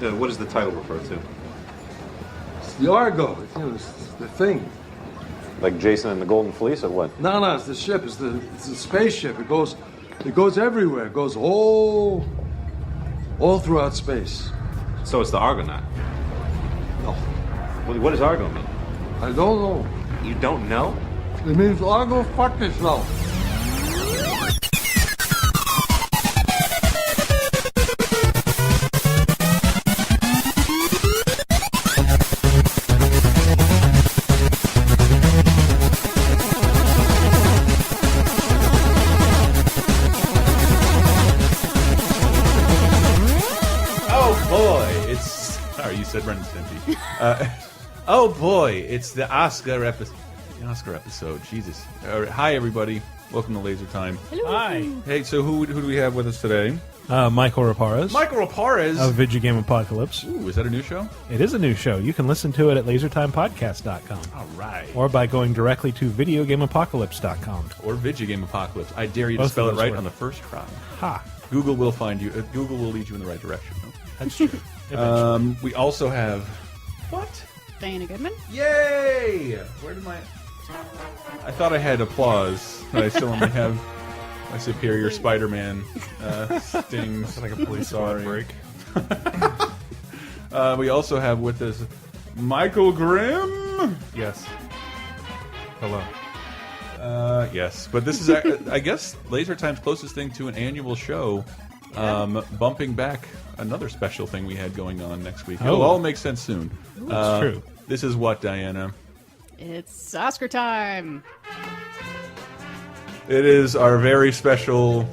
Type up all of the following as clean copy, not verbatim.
What does the title refer to? It's the Argo. It's the thing. Like Jason and the Golden Fleece, or what? No, it's the ship. It's the spaceship. It goes everywhere. It goes all throughout space. So it's the Argonaut. No, What does Argo mean? I don't know. You don't know? It means Argo fuck yourself. Ren and Stimpy. Oh boy, it's the Oscar episode. Jesus. Hi everybody. Welcome to Laser Time. Hello. Hi. Hey, so who do we have with us today? Michael Raparez. Michael Raparez of Video Game Apocalypse. Ooh, is that a new show? It is a new show. You can listen to it at lasertimepodcast.com. All right. Or by going directly to videogameapocalypse.com. Or Video Game Apocalypse. I dare you to Both spell it of those right work. on the first try. Ha. Google will find you. Google will lead you in the right direction. No? That's true. We also have... What? Diana Goodman. Yay! Where did my... I thought I had applause, but I still only have my superior Spider-Man stings. like a police squad break. We also have with us Michael Grimm. Yes. Hello. Yes, but this is, I guess, Laser Time's closest thing to an annual show. Bumping back another special thing we had going on next week. It'll all make sense soon. That's true. This is what, Diana? It's Oscar time. It is our very special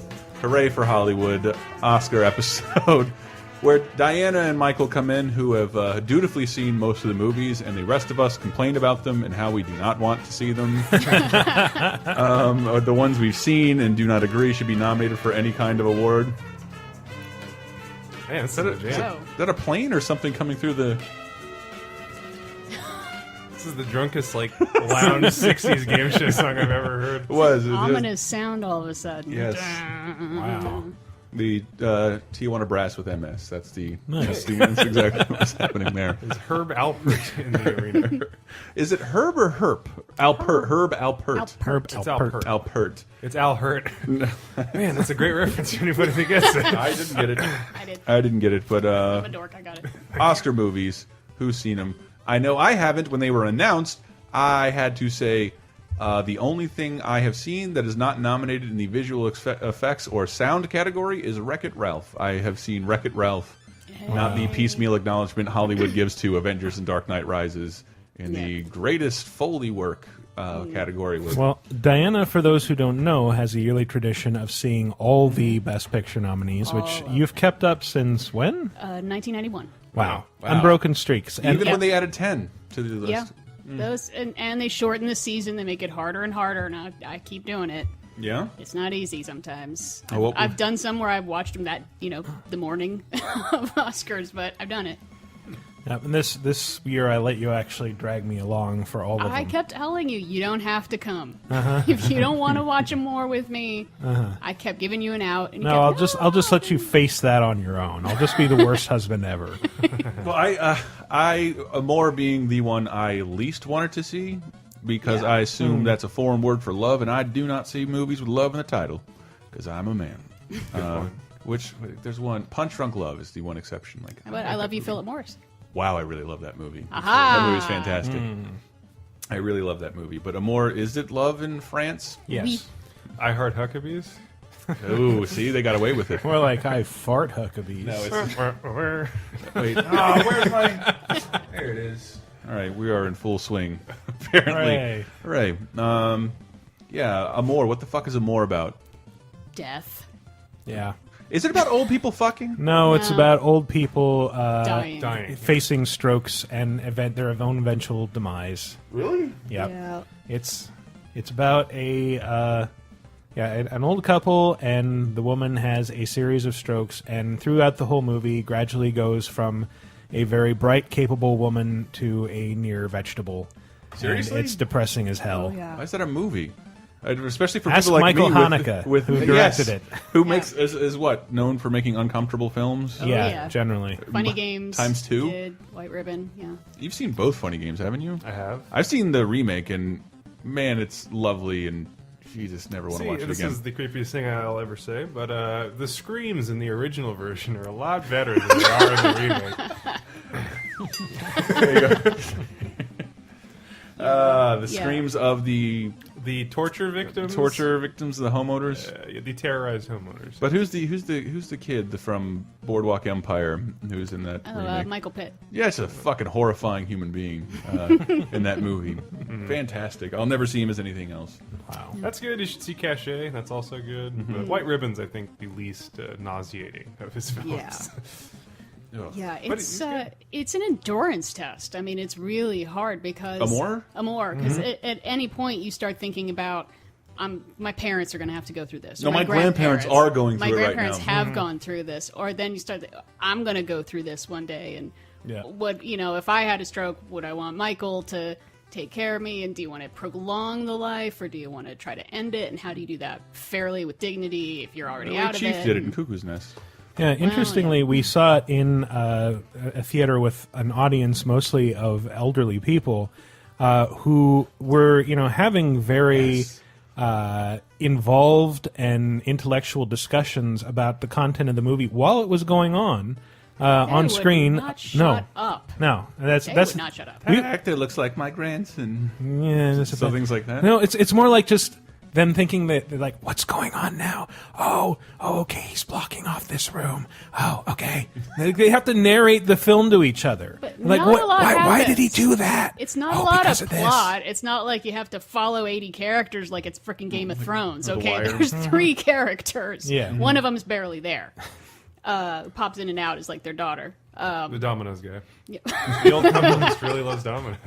Hooray for Hollywood Oscar episode where Diana and Michael come in who have dutifully seen most of the movies and the rest of us complain about them and how we do not want to see them. Or the ones we've seen and do not agree should be nominated for any kind of award. Man, Is that a plane or something coming through the... This is the drunkest, like, lounge 60s game show song I've ever heard. It was. Ominous sound all of a sudden. Yes. Wow. The Tijuana Brass with MS. That's exactly what's happening there. Is Herb Alpert in the arena? Is it Herb or Herp? Alpert. Herb Alpert. Herb It's Alpert. Alpert. It's Al Hurt. Man, that's a great reference for anybody that gets it. I didn't get it. I did. I didn't get it, but I'm a dork. I got it. Oscar movies. Who's seen them? I know I haven't. When they were announced, I had to say the only thing I have seen that is not nominated in the visual effects or sound category is Wreck-It Ralph. I have seen Wreck-It Ralph, not the piecemeal acknowledgement Hollywood gives to Avengers and Dark Knight Rises in the greatest Foley work category. Well, Diana, for those who don't know, has a yearly tradition of seeing all the Best Picture nominees, which you've kept up since when? 1991. Wow. Unbroken streaks. And Even when they added 10 to the list. Yeah. Those and they shorten the season. They make it harder and harder, and I keep doing it. Yeah? It's not easy sometimes. Oh, well, I've done some where I've watched them the morning of Oscars, but I've done it. Yeah, and this year I let you actually drag me along for all of them. I kept telling you, you don't have to come. If you don't want to watch them more with me, I kept giving you an out. And you No, kept, I'll just let you face that on your own. I'll just be the worst husband ever. Well, I Amor being the one I least wanted to see because I assume that's a foreign word for love, and I do not see movies with love in the title because I'm a man. Which there's one. Punch Drunk Love is the one exception. Like, But I love you, Philip Morris. wow, I really love that movie. Aha! That movie's fantastic. I really love that movie. But Amor, is it love in France? Yes. Oui. I Heart Huckabees. Oh, see, they got away with it. More like I fart Huckabees. No, it's Where? wait. Oh, where's my? There it is. All right, we are in full swing. Apparently, Hooray. right? Yeah, Amor. What the fuck is Amor about? Death. Yeah. Is it about old people fucking? No, it's No. about old people Dying. facing strokes and their own eventual demise. Really? Yep. Yeah. It's about an old couple, and the woman has a series of strokes, and throughout the whole movie gradually goes from a very bright, capable woman to a near vegetable. Seriously? And it's depressing as hell. Oh, yeah. Why is that a movie? Especially for Ask people like Michael me Haneke, with who directed it. Who makes is what known for making uncomfortable films. Yeah, generally. Funny Games ×2. did White Ribbon. Yeah. You've seen both Funny Games, haven't you? I have. I've seen the remake, and man, it's lovely. And Jesus, never want to See, watch it this again. is the creepiest thing I'll ever say, but the screams in the original version are a lot better than they are in the remake. There you go. The screams of the torture victims, the homeowners, the terrorized homeowners. But who's the kid from Boardwalk Empire who's in that remake? Michael Pitt. Yeah, it's a fucking horrifying human being in that movie. Fantastic. I'll never see him as anything else. Wow, that's good. You should see Cachet. That's also good. But White Ribbon's, I think, the least nauseating of his films. Yeah. Yeah, But it's an endurance test. I mean, it's really hard because Amour, because at any point you start thinking about, my parents are going to have to go through this. No, or my grandparents are going through it right now. My grandparents have gone through this, or then you start, I'm going to go through this one day, and if I had a stroke, would I want Michael to take care of me? And do you want to prolong the life, or do you want to try to end it? And how do you do that fairly with dignity if you're already out of it? Chief did it in Cuckoo's Nest. Yeah, interestingly, we saw it in a theater with an audience mostly of elderly people who were, having very involved and intellectual discussions about the content of the movie while it was going on on screen. Not shut up. No, that's would not shut up. That actor looks like my grandson. Yeah, so things like that. No, it's more like just them thinking that they're like, what's going on now? Oh, okay, he's blocking off this room. Oh, okay. They have to narrate the film to each other. But like, not a lot why did he do that? It's not a lot because of this. plot. It's not like you have to follow 80 characters like it's freaking Game of Thrones. The Okay, Wire. there's 3 characters. Yeah. One of them's barely there. Pops in and out is like their daughter. The Domino's guy. Yeah. The old couple really loves Domino's.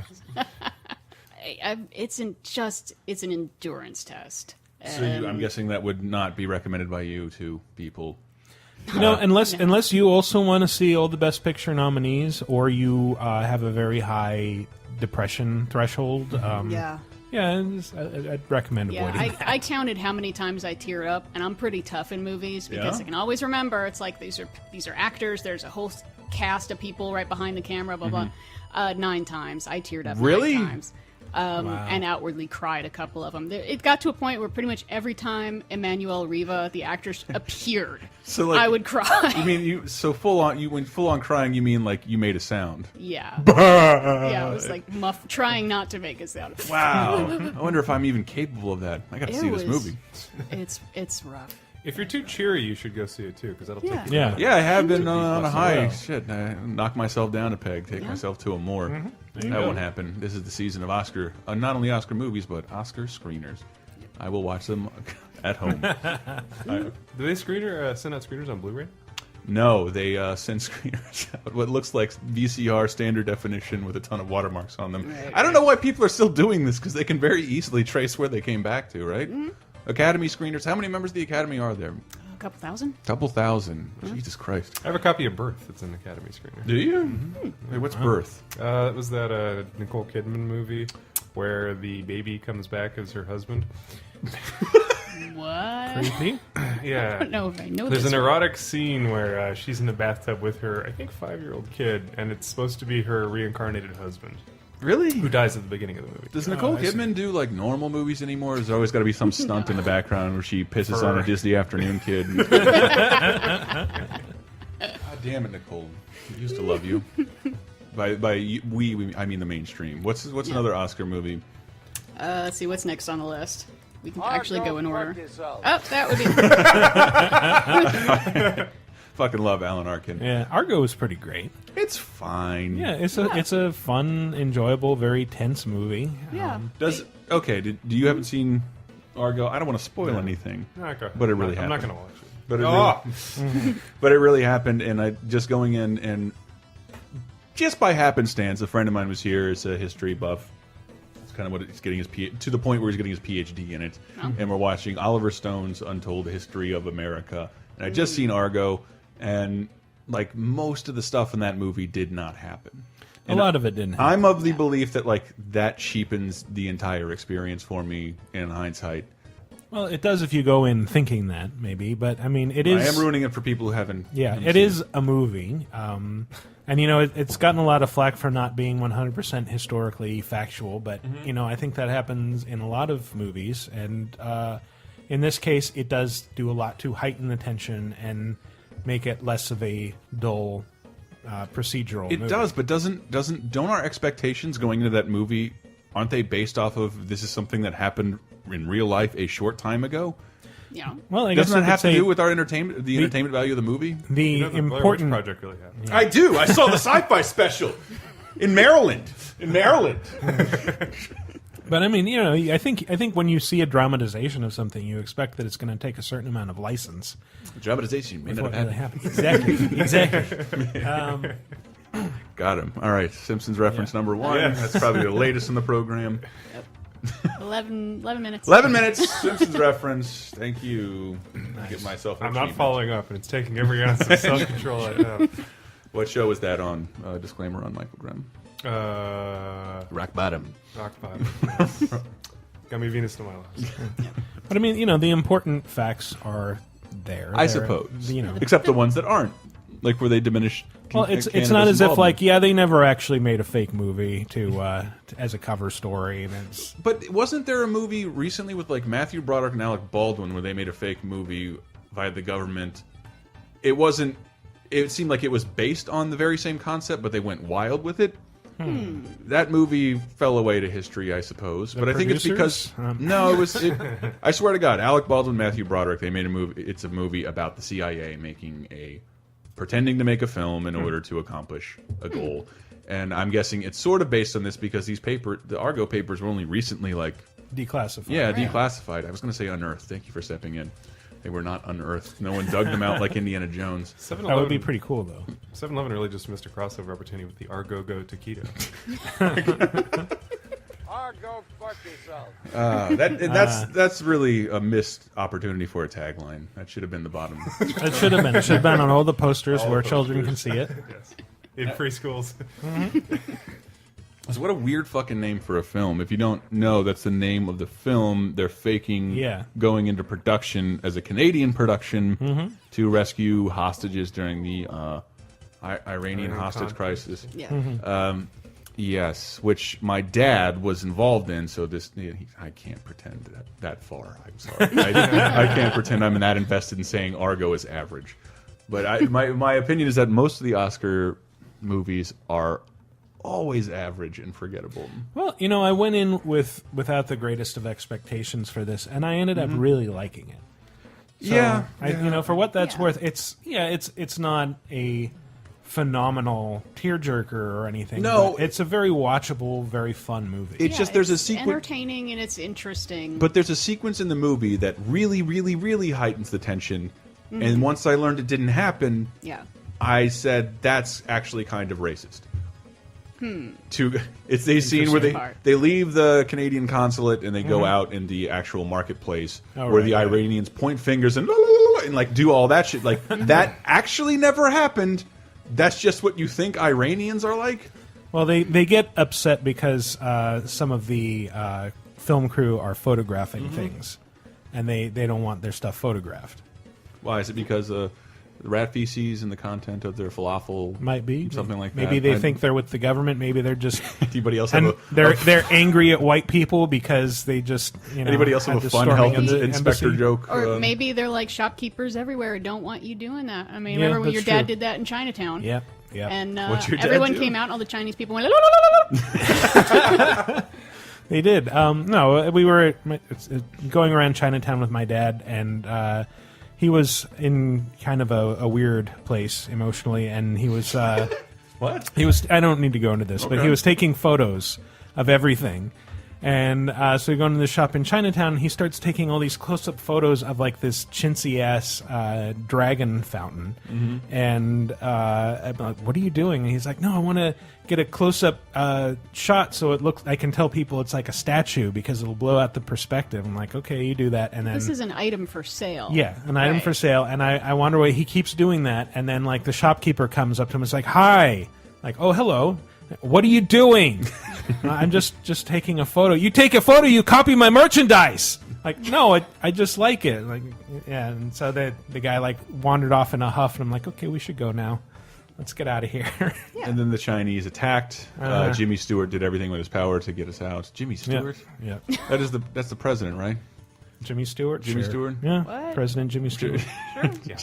It's an endurance test. So I'm guessing that would not be recommended by you to people. Unless you also want to see all the Best Picture nominees, or you have a very high depression threshold. Yeah. Yeah, I'd recommend avoiding that. I counted how many times I teared up, and I'm pretty tough in movies because I can always remember. It's like these are actors. There's a whole cast of people right behind the camera. Blah blah. 9 times I teared up. Really? 9 times. And outwardly cried a couple of them. It got to a point where pretty much every time Emmanuel Riva, the actress, appeared, So like, I would cry. You mean you full on crying? You mean like you made a sound? Yeah. Yeah, it was like trying not to make a sound. Wow. I wonder if I'm even capable of that. I got to see this movie. It's rough. If you're too cheery, you should go see it too, because that'll take you. Yeah. Yeah, I have been on a Plus high. well. Shit, I knock myself down a peg, take myself to a more. That won't happen. This is the season of Oscar, not only Oscar movies, but Oscar screeners. I will watch them at home. Do they send out screeners on Blu-ray? No, they send screeners out. What looks like VCR standard definition with a ton of watermarks on them. I don't know why people are still doing this, because they can very easily trace where they came back to, right? Academy screeners. How many members of the Academy are there? A couple thousand. Couple thousand. Jesus Christ. I have a copy of Birth. It's an Academy screener. Do you? Wait, what's Birth? It was that Nicole Kidman movie where the baby comes back as her husband. What? Creepy. Yeah. I don't know if I know There's this an one. erotic scene where she's in the bathtub with her, I think, 5-year-old kid, and it's supposed to be her reincarnated husband, Really? who dies at the beginning of the movie. Does Nicole Kidman do like normal movies anymore? There's always got to be some stunt in the background where she pisses on a Disney afternoon kid. God damn it, Nicole! I used to love you. By we I mean the mainstream. What's another Oscar movie? Let's see what's next on the list. We can actually go in order. Oh, that would be. Fucking love Alan Arkin. Yeah, Argo is pretty great. It's fine. Yeah, it's a fun, enjoyable, very tense movie. Yeah. Do you haven't seen Argo? I don't want to spoil anything. Okay. But it really I'm not happened. going to watch it. But it really, but it really happened, and I just going in and just by happenstance, a friend of mine was here. It's a history buff. It's kind of what he's getting to the point where he's getting his PhD in it, and we're watching Oliver Stone's Untold History of America. And I just seen Argo, and like most of the stuff in that movie did not happen. And a lot of it didn't happen. I'm of the belief that like that cheapens the entire experience for me in hindsight. Well, it does if you go in thinking that, maybe. But, I mean, it is... I am ruining it for people who haven't... Yeah, it is a movie. And, you know, it's gotten a lot of flack for not being 100% historically factual. But, you know, I think that happens in a lot of movies. And in this case, it does do a lot to heighten the tension and make it less of a dull procedural movie. It does, but don't our expectations going into that movie, aren't they based off of this is something that happened in real life a short time ago? Yeah. Well, I guess doesn't that have to do with our entertainment value of the movie? The You know, the Blair Witch important Project really happened. I do. I saw the sci-fi special in Maryland. But I mean, you know, I think when you see a dramatization of something, you expect that it's going to take a certain amount of license. Dramatization may not What have really happened. happened. Exactly. Got him. All right, Simpsons reference number 1. Yeah. That's probably the latest in the program. 11 minutes. 11 minutes. Simpsons reference. Thank you. Give myself. An I'm not achievement. following up, and it's taking every ounce of self-control I have. What show was that on? Disclaimer on Michael Grimm. Rock Bottom. Rock bottom. Yes. Got me Venus de Milo. But I mean, you know, the important facts are there. I They're, suppose. you know. Except the ones that aren't. Like where they diminish. Well, it's Canada's not as if involvement. like, yeah, they never actually made a fake movie as a cover story. And it's But wasn't there a movie recently with like Matthew Broderick and Alec Baldwin where they made a fake movie via the government? It wasn't. It seemed like it was based on the very same concept, but they went wild with it. That movie fell away to history, I suppose. But I think it's because no, it was. I swear to God, Alec Baldwin, Matthew Broderick, they made a movie. It's a movie about the CIA pretending to make a film in order to accomplish a goal. And I'm guessing it's sort of based on this because the Argo papers were only recently like declassified. Yeah, declassified. I was going to say unearthed. Thank you for stepping in. They were not unearthed. No one dug them out like Indiana Jones. That would be pretty cool, though. 7-Eleven really just missed a crossover opportunity with the Argo Go Taquito. Argo, fuck yourself. That's really a missed opportunity for a tagline. That should have been the bottom. It should have been. It should have been on all the posters where children can see it. Yes. In preschools. So what a weird fucking name for a film. If you don't know, that's the name of the film. They're faking going into production as a Canadian production to rescue hostages during the Iranian hostage crisis. Yeah. Yes, which my dad was involved in. So I can't pretend that far. I'm sorry. I can't pretend I'm that invested in saying Argo is average. But my opinion is that most of the Oscar movies are always average and forgettable. Well, you know, I went in without the greatest of expectations for this, and I ended up really liking it. So, you know, for what that's worth, it's not a phenomenal tearjerker or anything. No, but it's a very watchable, very fun movie. It's just there's a it's sequence, entertaining and it's interesting. but there's a sequence in the movie that really, really, really heightens the tension. And once I learned it didn't happen, I said that's actually kind of racist. It's a scene where they leave the Canadian consulate and they go out in the actual marketplace where the Iranians point fingers and like do all that shit. Like that actually never happened. That's just what you think Iranians are like. Well, they get upset because some of the film crew are photographing things, and they don't want their stuff photographed. Why is it because the rat feces and the content of their falafel might be something like that? Maybe they think they're with the government. Maybe they're just anybody else and have they're angry at white people because they just anybody else have a fun health inspector joke? Or maybe they're like shopkeepers everywhere and don't want you doing that. I mean, remember when your dad did that in Chinatown? Yeah. And everyone came out and all the Chinese people went, la, la, la, la. They did. No, we were going around Chinatown with my dad, and he was in kind of a weird place emotionally, and he was what? He was. I don't need to go into this, but he was taking photos of everything. And so we go into the shop in Chinatown, and he starts taking all these close-up photos of like this chintzy-ass dragon fountain. And I'm like, what are you doing? And he's like, no, I want to get a close-up shot so it looks. I can tell people it's like a statue because it'll blow out the perspective. I'm like, okay, you do that. And then This is an item for sale. Yeah, an item for sale. And I wonder why he keeps doing that. And then like the shopkeeper comes up to him and is like, hi. Like, oh, hello. What are you doing? I'm just taking a photo. You take a photo, you copy my merchandise. Like, no, I just like it. Like, yeah, and so the guy like wandered off in a huff, and I'm like, okay, we should go now. Let's get out of here. And then the Chinese attacked. Jimmy Stewart did everything with his power to get us out. Jimmy Stewart? Yeah. That's the president, right? Jimmy Stewart? Jimmy Sure. Stewart? Yeah. What? President Jimmy Stewart. Yeah.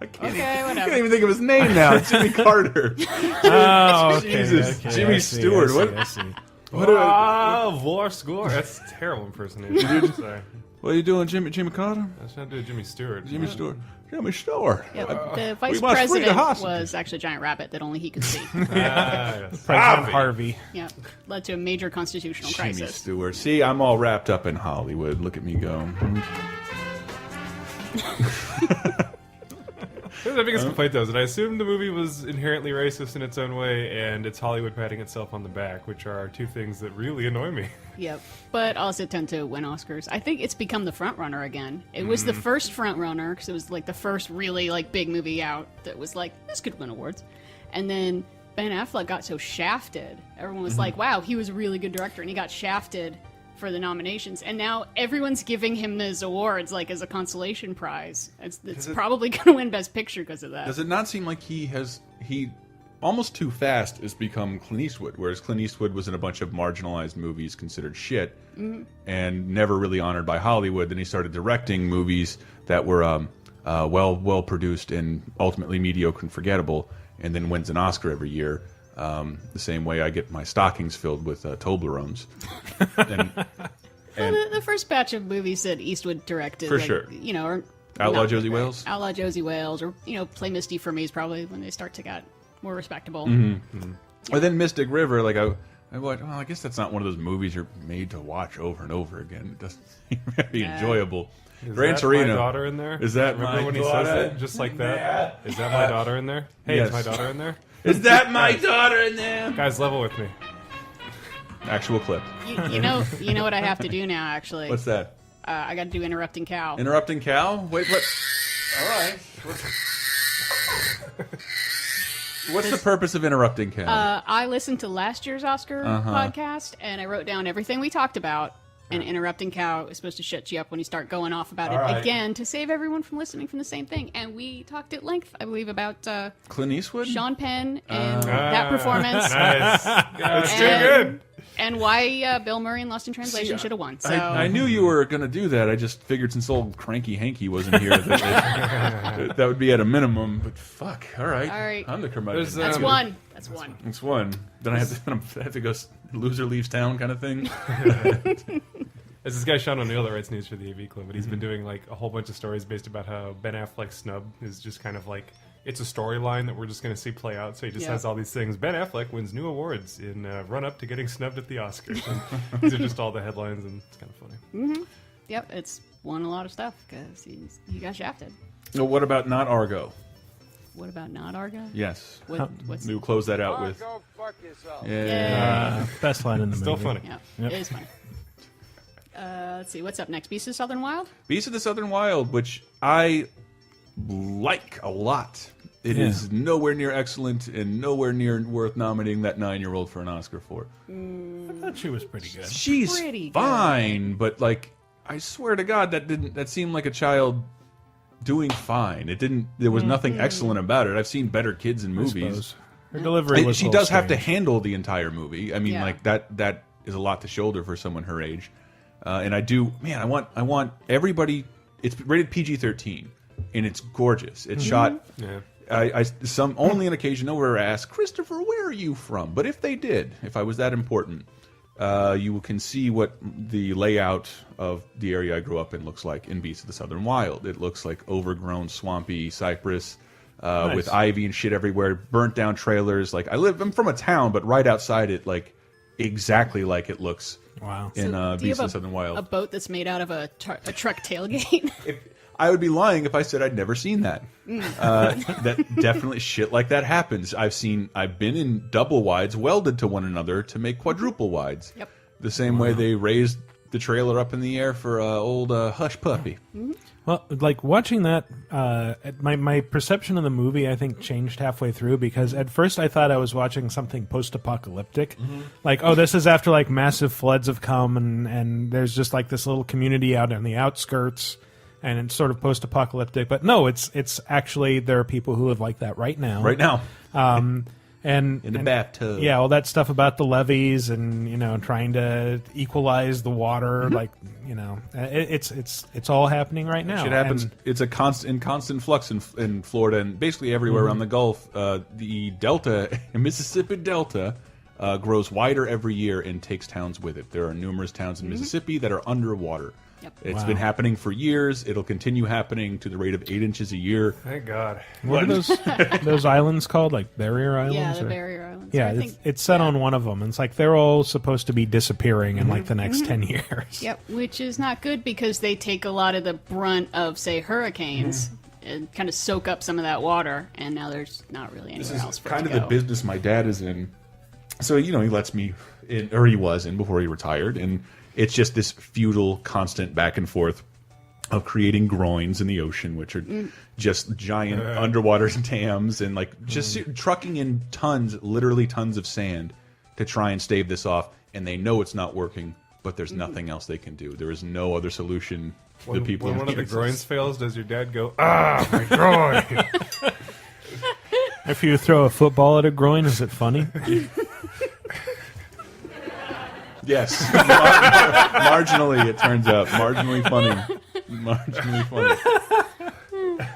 I Okay, I whatever. can't even think of his name now. It's Jimmy Carter. Oh, okay. Jesus. Okay, Jimmy I see, Stewart. I see. What are, War score. That's a terrible impersonation. Sorry. what are you doing, Jimmy Carter? I was trying to do Jimmy Stewart. Jimmy Stewart. Jimmy Stewart. Yeah, the vice we must free the president hostages. was actually a giant rabbit that only he could see. Yes. President Harvey. Yeah, led to a major constitutional Jimmy crisis. Stewart. See, I'm all wrapped up in Hollywood. Look at me go. The biggest complaint, though, is that I assumed the movie was inherently racist in its own way, and it's Hollywood patting itself on the back, which are two things that really annoy me. Yep, but also tend to win Oscars. I think it's become the front runner again. It was the first front runner because it was like the first really like big movie out that was like this could win awards, and then Ben Affleck got so shafted. Everyone was like, "Wow, he was a really good director," and he got shafted for the nominations, and now everyone's giving him his awards like as a consolation prize. It's probably going to win Best Picture because of that. Does it not seem like he almost too fast has become Clint Eastwood, whereas Clint Eastwood was in a bunch of marginalized movies considered shit and never really honored by Hollywood. Then he started directing movies that were well produced and ultimately mediocre and forgettable, and then wins an Oscar every year. The same way I get my stockings filled with Toblerones. Well, the first batch of movies that Eastwood directed, For like, sure. you know, or Outlaw not- Josie Wales? Outlaw Josie Wales, or Play Misty for Me is probably when they start to get more respectable. Or then Mystic River, like I watch, well, I guess that's not one of those movies you're made to watch over and over again. It doesn't seem very enjoyable. Is Gran that Torino. my daughter in there? Is that Remember my when he daughter? says it just like that? Is that my daughter in there? Hey, Yes. is my daughter in there? Is that my daughter in there? Guys, level with me. Actual clip. You know what I have to do now. Actually, What's that? I got to do Interrupting Cow. Interrupting Cal? Wait, what? All right. What's the purpose of interrupting Cal? I listened to last year's Oscar podcast, and I wrote down everything we talked about. And Interrupting Cow is supposed to shut you up when you start going off about it right. again to save everyone from listening from the same thing. And we talked at length, I believe, about Clint Eastwood? Sean Penn and that performance. Nice. That's too And- good. And why Bill Murray in Lost in Translation should have won. So I knew you were going to do that. I just figured since old Cranky Hanky wasn't here, that would be at a minimum. But fuck, all right. All right. I'm the curmudgeon. There's, that's one. That's one. It's one. Then I have to go loser leaves town kind of thing. There's this guy Sean O'Neill that writes news for the AV Club, but he's been doing like a whole bunch of stories based about how Ben Affleck's snub is just kind of like it's a storyline that we're just going to see play out. So he just Yeah. has all these things. Ben Affleck wins new awards in run up to getting snubbed at the Oscars. And these are just all the headlines, and it's kind of funny. Yep, it's won a lot of stuff because he got shafted. So what about not Argo? What about not Argo? Yes. What's We will close that out with. Go fuck yourself. Yeah. Best line in the Still movie. funny. Yeah, it is funny. Let's see, what's up next? Beast of Southern Wild? Beast of the Southern Wild, which I like a lot. It is nowhere near excellent and nowhere near worth nominating that 9-year-old for an Oscar for. I thought she was pretty good. She's Pretty good. fine, but like I swear to God, that seemed like a child doing fine. It didn't. There was nothing excellent about it. I've seen better kids in movies. Her delivery was She a little does have to strange. handle the entire movie. I mean, Yeah. like that is a lot to shoulder for someone her age. And I do, man. I want everybody. It's rated PG-13, and it's gorgeous. It's shot. Yeah. Some only an occasion nowhere asked Christopher, where are you from? But if they did, if I was that important, you can see what the layout of the area I grew up in looks like in Beasts of the Southern Wild. It looks like overgrown, swampy cypress with ivy and shit everywhere, burnt down trailers. Like I'm from a town, but right outside it, like exactly like it looks. Wow. In Do you Beasts have of the Southern Wild. a boat that's made out of a truck tailgate? I would be lying if I said I'd never seen that. That definitely shit like that happens. I've been in double wides welded to one another to make quadruple wides. Yep. The same way they raised the trailer up in the air for old Hush Puppy. Well, like watching that, my perception of the movie, I think, changed halfway through because at first I thought I was watching something post-apocalyptic. Like, oh, this is after like massive floods have come and there's just like this little community out on the outskirts and it's sort of post-apocalyptic. But no, it's actually there are people who live like that right now. Right now. And in the bathtub. Yeah, all that stuff about the levees and trying to equalize the water, like it's all happening right now. It happens. And it's a constant flux in Florida and basically everywhere around the Gulf. The Delta, Mississippi Delta, grows wider every year and takes towns with it. There are numerous towns in Mississippi that are underwater. Yep. It's been happening for years. It'll continue happening to the rate of 8 inches a year. Thank God. What are those islands called? Like barrier islands? Yeah, the or? barrier islands. Yeah, it's set on one of them. And it's like they're all supposed to be disappearing in like the next 10 years. Yep, which is not good because they take a lot of the brunt of, say, hurricanes and kind of soak up some of that water, and now there's not really anywhere else for it to kind of go. the business my dad is in. So, he lets me in, or he was in before he retired, and it's just this futile, constant back and forth of creating groins in the ocean, which are just giant underwater dams, and like just trucking in tons, literally tons of sand to try and stave this off. And they know it's not working, but there's nothing else they can do. There is no other solution. When, the people when one of the Kansas. groins fails, does your dad go, "Ah, my groin"? If you throw a football at a groin, is it funny? Yes, marginally it turns out, marginally funny,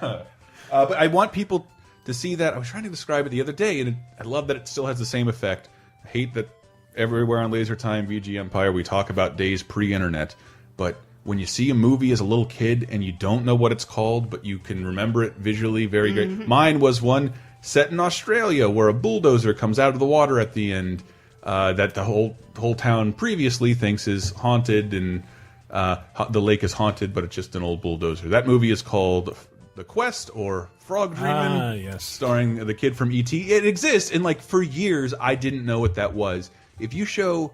but I want people to see that. I was trying to describe it the other day, and I love that it still has the same effect. I hate that everywhere on Laser Time, VG Empire, we talk about days pre-internet, but when you see a movie as a little kid and you don't know what it's called, but you can remember it visually very great. Mine was one set in Australia where a bulldozer comes out of the water at the end. That the whole town previously thinks is haunted, and the lake is haunted, but it's just an old bulldozer. That movie is called The Quest or Frog Dreamin', yes, starring the kid from E.T. It exists, and like for years I didn't know what that was. If you show,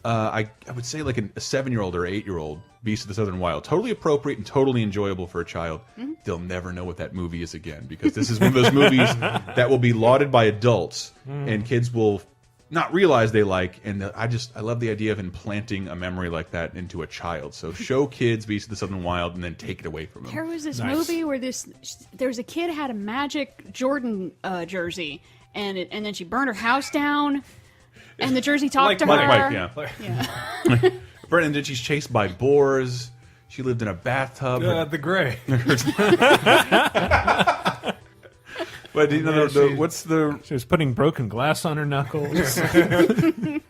I would say like a 7-year-old or 8-year-old Beast of the Southern Wild, totally appropriate and totally enjoyable for a child, they'll never know what that movie is again, because this is one of those movies that will be lauded by adults, and kids will not realize they like, and I love the idea of implanting a memory like that into a child. So show kids Beast of the Southern Wild and then take it away from them. There was this movie where there's a kid had a Magic Jordan jersey, and then she burned her house down, and the jersey talked to her. Mike, yeah. And then she's chased by boars. She lived in a bathtub. The gray. But what's the? She was putting broken glass on her knuckles.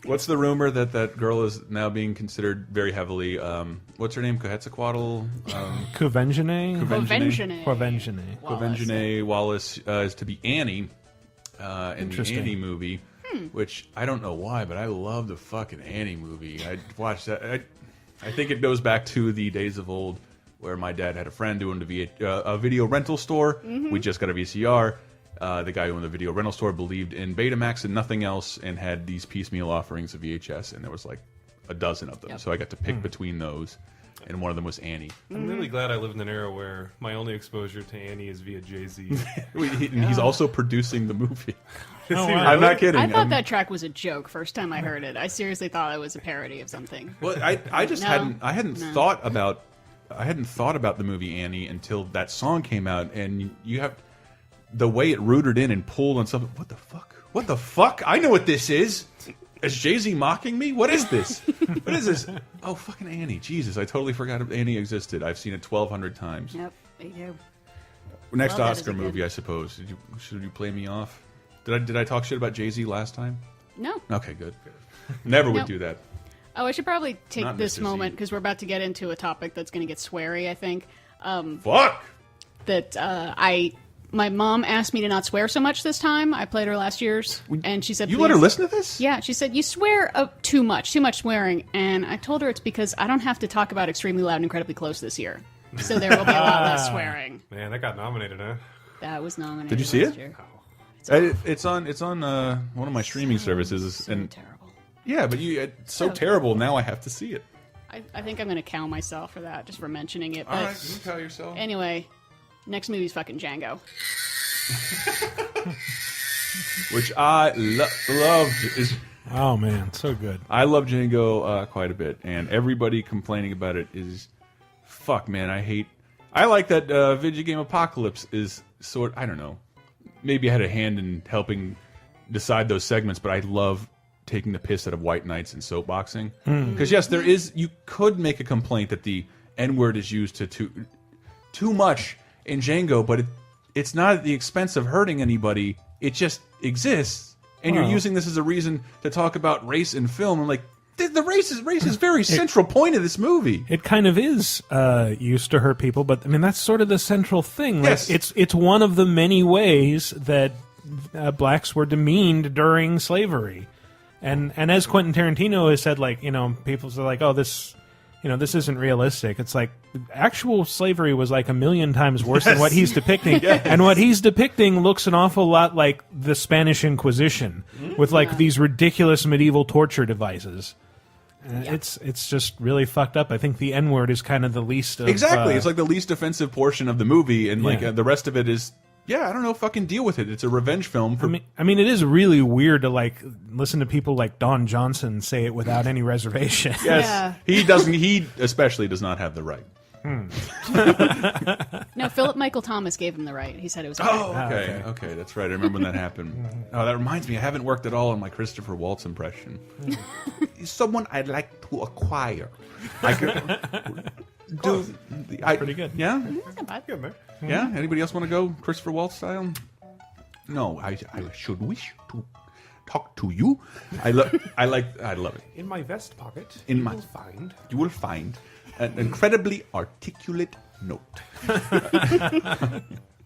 What's the rumor that girl is now being considered very heavily? What's her name? Quetzalcoatl. Quvenzhané Wallace is to be Annie in the Annie movie, which I don't know why, but I love the fucking Annie movie. I watched that. I think it goes back to the days of old, where my dad had a friend who owned a video rental store. We just got a VCR. The guy who owned the video rental store believed in Betamax and nothing else, and had these piecemeal offerings of VHS, and there was like a dozen of them. So I got to pick between those, and one of them was Annie. I'm really glad I lived in an era where my only exposure to Annie is via Jay-Z. He's also producing the movie. wow. I'm not kidding. I thought that track was a joke first time I heard it. I seriously thought it was a parody of something. Well, I just hadn't thought about the movie Annie until that song came out, and you have the way it rooted in and pulled on something. What the fuck? What the fuck? I know what this is. Is Jay-Z mocking me? What is this? What is this? Oh, fucking Annie. Jesus, I totally forgot Annie existed. I've seen it 1,200 times. Yep, me too. Next Well, that is Oscar a good- movie, I suppose. Should you play me off? Did I talk shit about Jay-Z last time? No. Okay, good. Never would Nope. do that. Oh, I should probably take Not this Mr. Z. moment because we're about to get into a topic that's going to get sweary. I think Fuck! that my mom asked me to not swear so much this time. I played her last year's, and she said, You let her "Please." listen to this? Yeah, she said, you swear too much swearing. And I told her it's because I don't have to talk about Extremely Loud and Incredibly Close this year. So there will be a lot less swearing. Man, that got nominated, huh? That was nominated. Did you see last it? year. It's on one of my streaming services, So and terrible. yeah, but it's so terrible. Now I have to see it. I think I'm going to cow myself for that, just for mentioning it. But All right, you can tell yourself. anyway, next movie's fucking Django. Which I loved. Oh man, so good. I love Django quite a bit, and everybody complaining about it is, fuck, man. I like that video game Apocalypse is I don't know. Maybe I had a hand in helping decide those segments, but I love taking the piss out of white knights and soapboxing. Because yes, there is. You could make a complaint that the N word is used too much in Django, but it's not at the expense of hurting anybody. It just exists, and you're using this as a reason to talk about race in film. I'm like, the race is very central point of this movie. It kind of is used to hurt people, but I mean that's sort of the central thing. Like, Yes. it's one of the many ways that blacks were demeaned during slavery, and as Quentin Tarantino has said, like, you know, people are like, oh, this isn't realistic. It's like actual slavery was like 1,000,000 times worse than what he's depicting, and what he's depicting looks an awful lot like the Spanish Inquisition with like these ridiculous medieval torture devices. It's just really fucked up. I think the N word is kind of the least of, Exactly, it's like the least offensive portion of the movie, and like the rest of it is, I don't know, fucking deal with it. It's a revenge film. For I mean, it is really weird to like listen to people like Don Johnson say it without any reservation. Yes, Yeah. he doesn't. He especially does not have the right. No, Philip Michael Thomas gave him the right. He said it was Okay, that's right. I remember when that happened. Oh, that reminds me, I haven't worked at all on my Christopher Waltz impression. He's someone I'd like to acquire. I could do. Pretty good. Yeah, That's not bad. Good, man. yeah. Anybody else want to go Christopher Waltz style? No, I should wish to talk to you. I love it. In my vest pocket, In you my- will find. You will find an incredibly articulate note.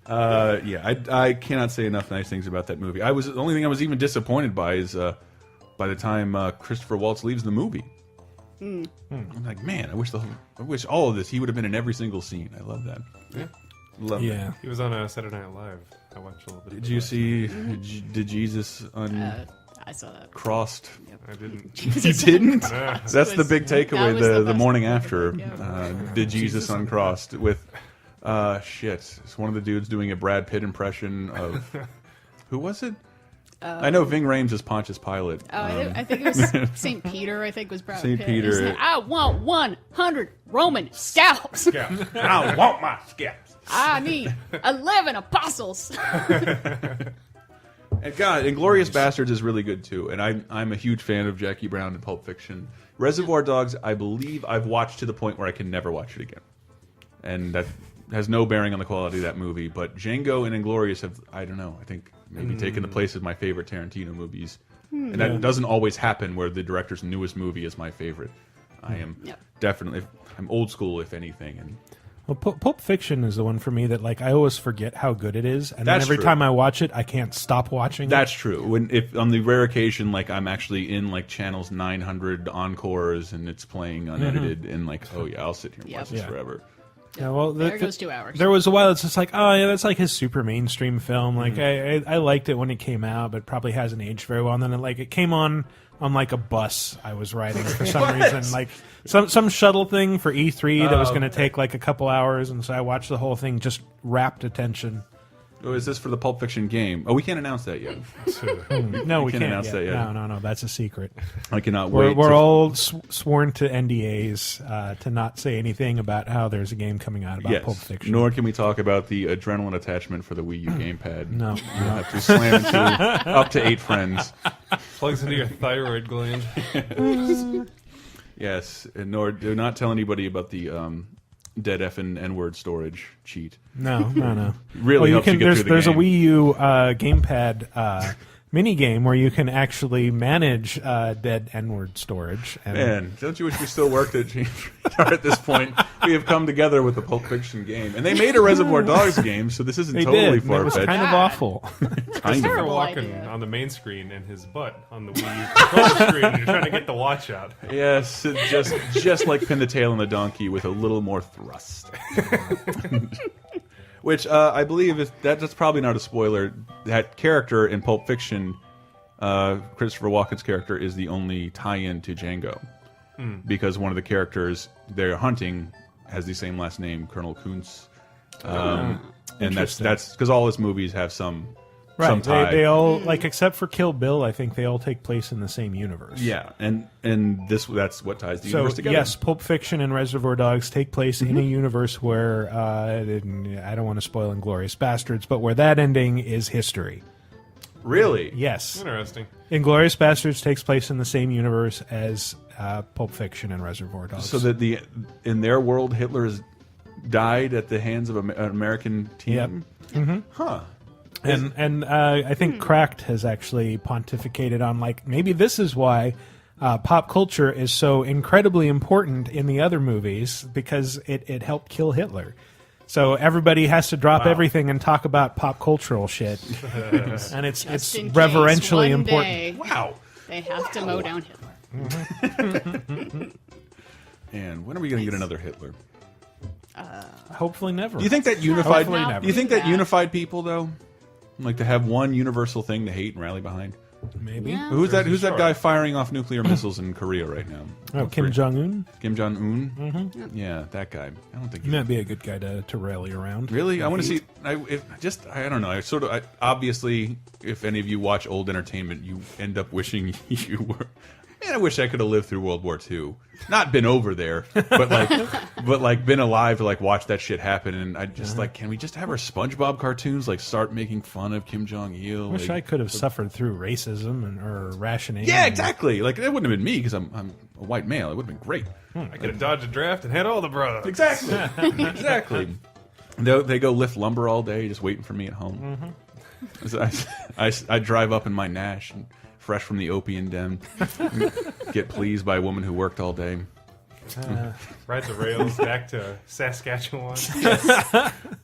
I cannot say enough nice things about that movie. The only thing I was even disappointed by is by the time Christopher Waltz leaves the movie. I'm like, man, I wish all of this he would have been in every single scene. I love that. Yeah. Love Yeah. He was on Saturday Night Live. I watched a little bit. Did you see? Did Jesus I saw that. uncrossed? I didn't. You didn't? Ah. That's the big That takeaway. was the The best morning part. after, Yeah. did Jesus uncrossed with shit? It's one of the dudes doing a Brad Pitt impression of who was it? I know Ving Rhames is Pontius Pilate. Oh, I think it was St. Peter. I think was Brad St. Pitt. Peter. He said, I want 100 Roman scalps. I want my scalps. I need 11 apostles. And God, Inglourious Bastards is really good too, and I'm a huge fan of Jackie Brown and Pulp Fiction. Reservoir Dogs, I believe I've watched to the point where I can never watch it again, and that has no bearing on the quality of that movie. But Django and Inglourious have, I don't know, I think maybe taken the place of my favorite Tarantino movies, and that doesn't always happen where the director's newest movie is my favorite. I am definitely, I'm old school if anything, and. Well, Pulp Fiction is the one for me that like I always forget how good it is, and then That's every true. time I watch it, I can't stop watching. That's true. If on the rare occasion, like I'm actually in like channels 900 encores and it's playing unedited, and like, oh yeah, I'll sit here and watch this forever. Yeah, well, There goes 2 hours. There was a while it's just like, oh yeah, that's like his super mainstream film. Like I liked it when it came out, but probably hasn't aged very well. And then it came on like a bus I was riding for some reason, like some shuttle thing for E3 that was going to take like a couple hours, and so I watched the whole thing, just rapt attention. Oh, is this for the Pulp Fiction game? Oh, we can't announce that yet. No, we can't can't announce yet. that yet. No, that's a secret. I cannot wait. We're all sworn to NDAs to not say anything about how there's a game coming out about Pulp Fiction. Nor can we talk about the adrenaline attachment for the Wii U gamepad. No. You'll have to slam into up to 8 friends. Plugs into your thyroid gland. Yes, and nor do not tell anybody about the dead F and N-word storage cheat. No. Really helps you get through the there's game. a Wii U gamepad mini game where you can actually manage dead N-word storage. And Man, don't you wish we still worked at James Radar at this point? We have come together with the Pulp Fiction game, and they made a Reservoir Dogs game, so this isn't they totally did. And it was far-fetched. kind of awful. Kind of. You're Terrible walking idea. on the main screen and his butt on the Wii U controller screen. And you're trying to get the watch out. Yes, just like Pin the Tail on the Donkey with a little more thrust. Which I believe is that's probably not a spoiler. That character in Pulp Fiction, Christopher Walken's character, is the only tie-in to Django. because one of the characters they're hunting has the same last name, Colonel Kuntz. And that's because all his movies have some tie. They all like except for Kill Bill, I think they all take place in the same universe. Yeah, and that's what ties the universe together. Yes, Pulp Fiction and Reservoir Dogs take place in a universe where I don't want to spoil Inglourious Bastards, but where that ending is history. Really? Yes. Interesting. Inglourious Bastards takes place in the same universe as Pulp Fiction and Reservoir Dogs. So that in their world, Hitler has died at the hands of an American team. Yep. Huh. And I think Cracked has actually pontificated on like maybe this is why pop culture is so incredibly important in the other movies because it helped kill Hitler. So everybody has to drop everything and talk about pop cultural shit, and it's in case reverentially one important. day Wow. They have to mow down Hitler. And when are we going to get another Hitler? Hopefully never. Do you think that unified? Hopefully never. Do you think that unified people though, like to have one universal thing to hate and rally behind? Maybe. Yeah. Who's that guy firing off nuclear missiles in Korea right now? Oh, Kim Jong-un? Kim Jong Un. Yeah, that guy. I don't think He might be a good guy to rally around. Really, I want to see. I don't know. Obviously, if any of you watch old entertainment, you end up wishing you were. Man, I wish I could have lived through World War II. Not been over there, but like been alive to like watch that shit happen. And I just like, can we just have our SpongeBob cartoons like start making fun of Kim Jong Il? Wish I could have suffered through racism or rationing. Yeah, exactly. Like that wouldn't have been me because I'm a white male. It would have been great. I could have dodged a draft and had all the bros. Exactly. Exactly. They go lift lumber all day, just waiting for me at home. I drive up in my Nash, and fresh from the opium den, get pleased by a woman who worked all day. Ride the rails back to Saskatchewan.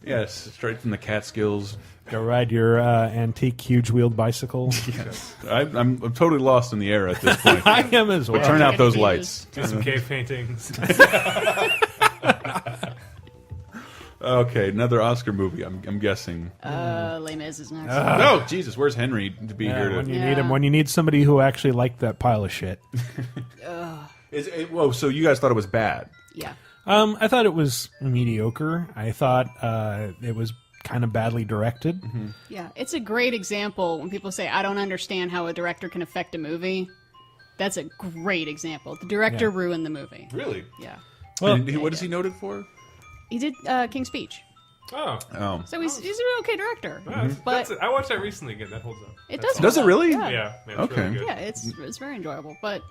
Yes, straight from the Catskills. Go ride your antique huge-wheeled bicycle. Yes. I'm totally lost in the era at this point. I am as well. But turn out those lights. Do some cave paintings. Okay, another Oscar movie. I'm guessing. Les Mis is next. No, Jesus, where's Henry to be here? When you need him, when you need somebody who actually liked that pile of shit. Whoa, so you guys thought it was bad? Yeah. I thought it was mediocre. I thought it was kind of badly directed. Yeah, it's a great example when people say, I don't understand how a director can affect a movie. That's a great example. The director ruined the movie. Really? Yeah. Well, what is he noted for? He did King's Speech. Oh. So he's an okay director. But I watched that recently again. That holds up. It does. Does it really? Yeah. It's Okay. Really good. Yeah, it's very enjoyable. But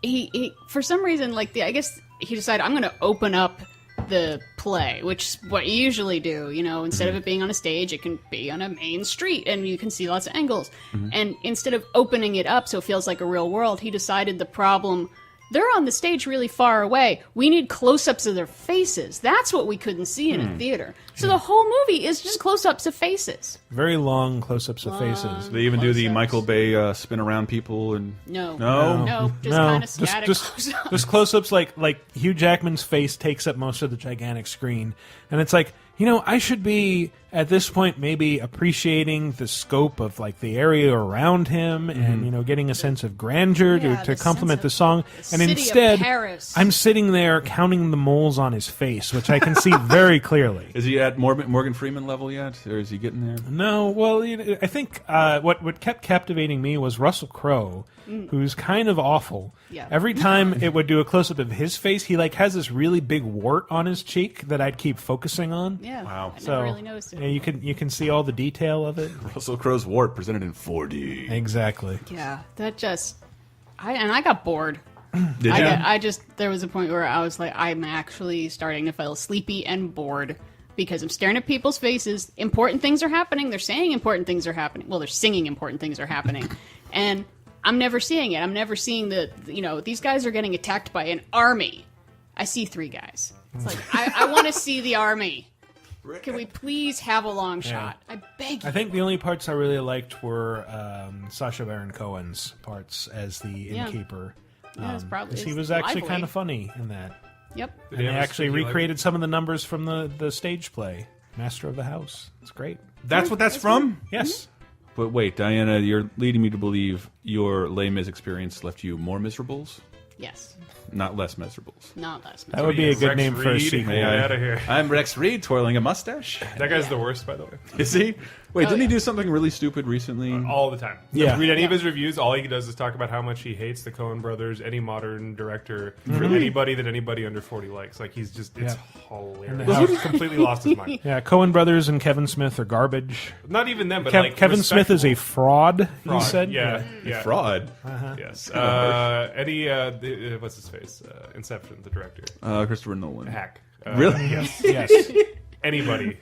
he for some reason, I guess he decided I'm going to open up the play, which is what you usually do. You know, instead of it being on a stage, it can be on a main street, and you can see lots of angles. And instead of opening it up so it feels like a real world, he decided the problem. They're on the stage really far away. We need close-ups of their faces. That's what we couldn't see in a theater. So the whole movie is just close-ups of faces. Very long close-ups of faces. They even do the Michael Bay spin around people and No, just No, kind of static just close-ups. just close-ups like Hugh Jackman's face takes up most of the gigantic screen, and it's like, you know, I should be at this point maybe appreciating the scope of like the area around him and you know getting a sense of grandeur Yeah, to the complement sense the of song, the and city of instead Paris. I'm sitting there counting the moles on his face, which I can see very clearly. Is he at Morgan Freeman level yet, or is he getting there? No, well, you know, I think what kept captivating me was Russell Crowe, who's kind of awful. Yeah. Every time it would do a close up of his face, he like has this really big wart on his cheek that I'd keep focusing on. Yeah, Wow. I So never really noticed it. yeah, you can see all the detail of it. Russell Crowe's wart presented in 4D. Exactly. Yeah, that just, I got bored. Did you? I just there was a point where I was like, I'm actually starting to feel sleepy and bored because I'm staring at people's faces. Important things are happening. They're saying important things are happening. Well, they're singing important things are happening, and I'm never seeing it. I'm never seeing these guys are getting attacked by an army. I see 3 guys. It's like I want to see the army. Can we please have a long shot? I beg you. I think the only parts I really liked were Sacha Baron Cohen's parts as the innkeeper. Yeah, it's probably- he it's was actually lively. kind of funny in that. Yep. Did And he they ever actually speak like- recreated some of the numbers from the stage play, Master of the House. It's great. That's what that's from? Yes. But wait, Diana, you're leading me to believe your Les Mis experience left you more miserables? Yes, not Les Miserables. not less. That would be a good Rex name for a Reed, sequel. get out of here. I'm Rex Reed, twirling a mustache. That guy's the worst, by the way. Is he? Wait, didn't he yeah. do something really stupid recently? All the time. Yeah. If you read any of Yeah. his reviews, all he does is talk about how much he hates the Coen brothers, any modern director, for anybody that anybody under 40 likes. Like, he's just, it's hilarious. He's completely lost his mind. Yeah, Coen Brothers and Kevin Smith are garbage. Not even them, but like Kevin Smith is a respectable fraud, he said. Yeah, yeah. Fraud. Yes. What's his face? Inception, the director. Christopher Nolan. Hack. Really? Yes. Yes. Anybody.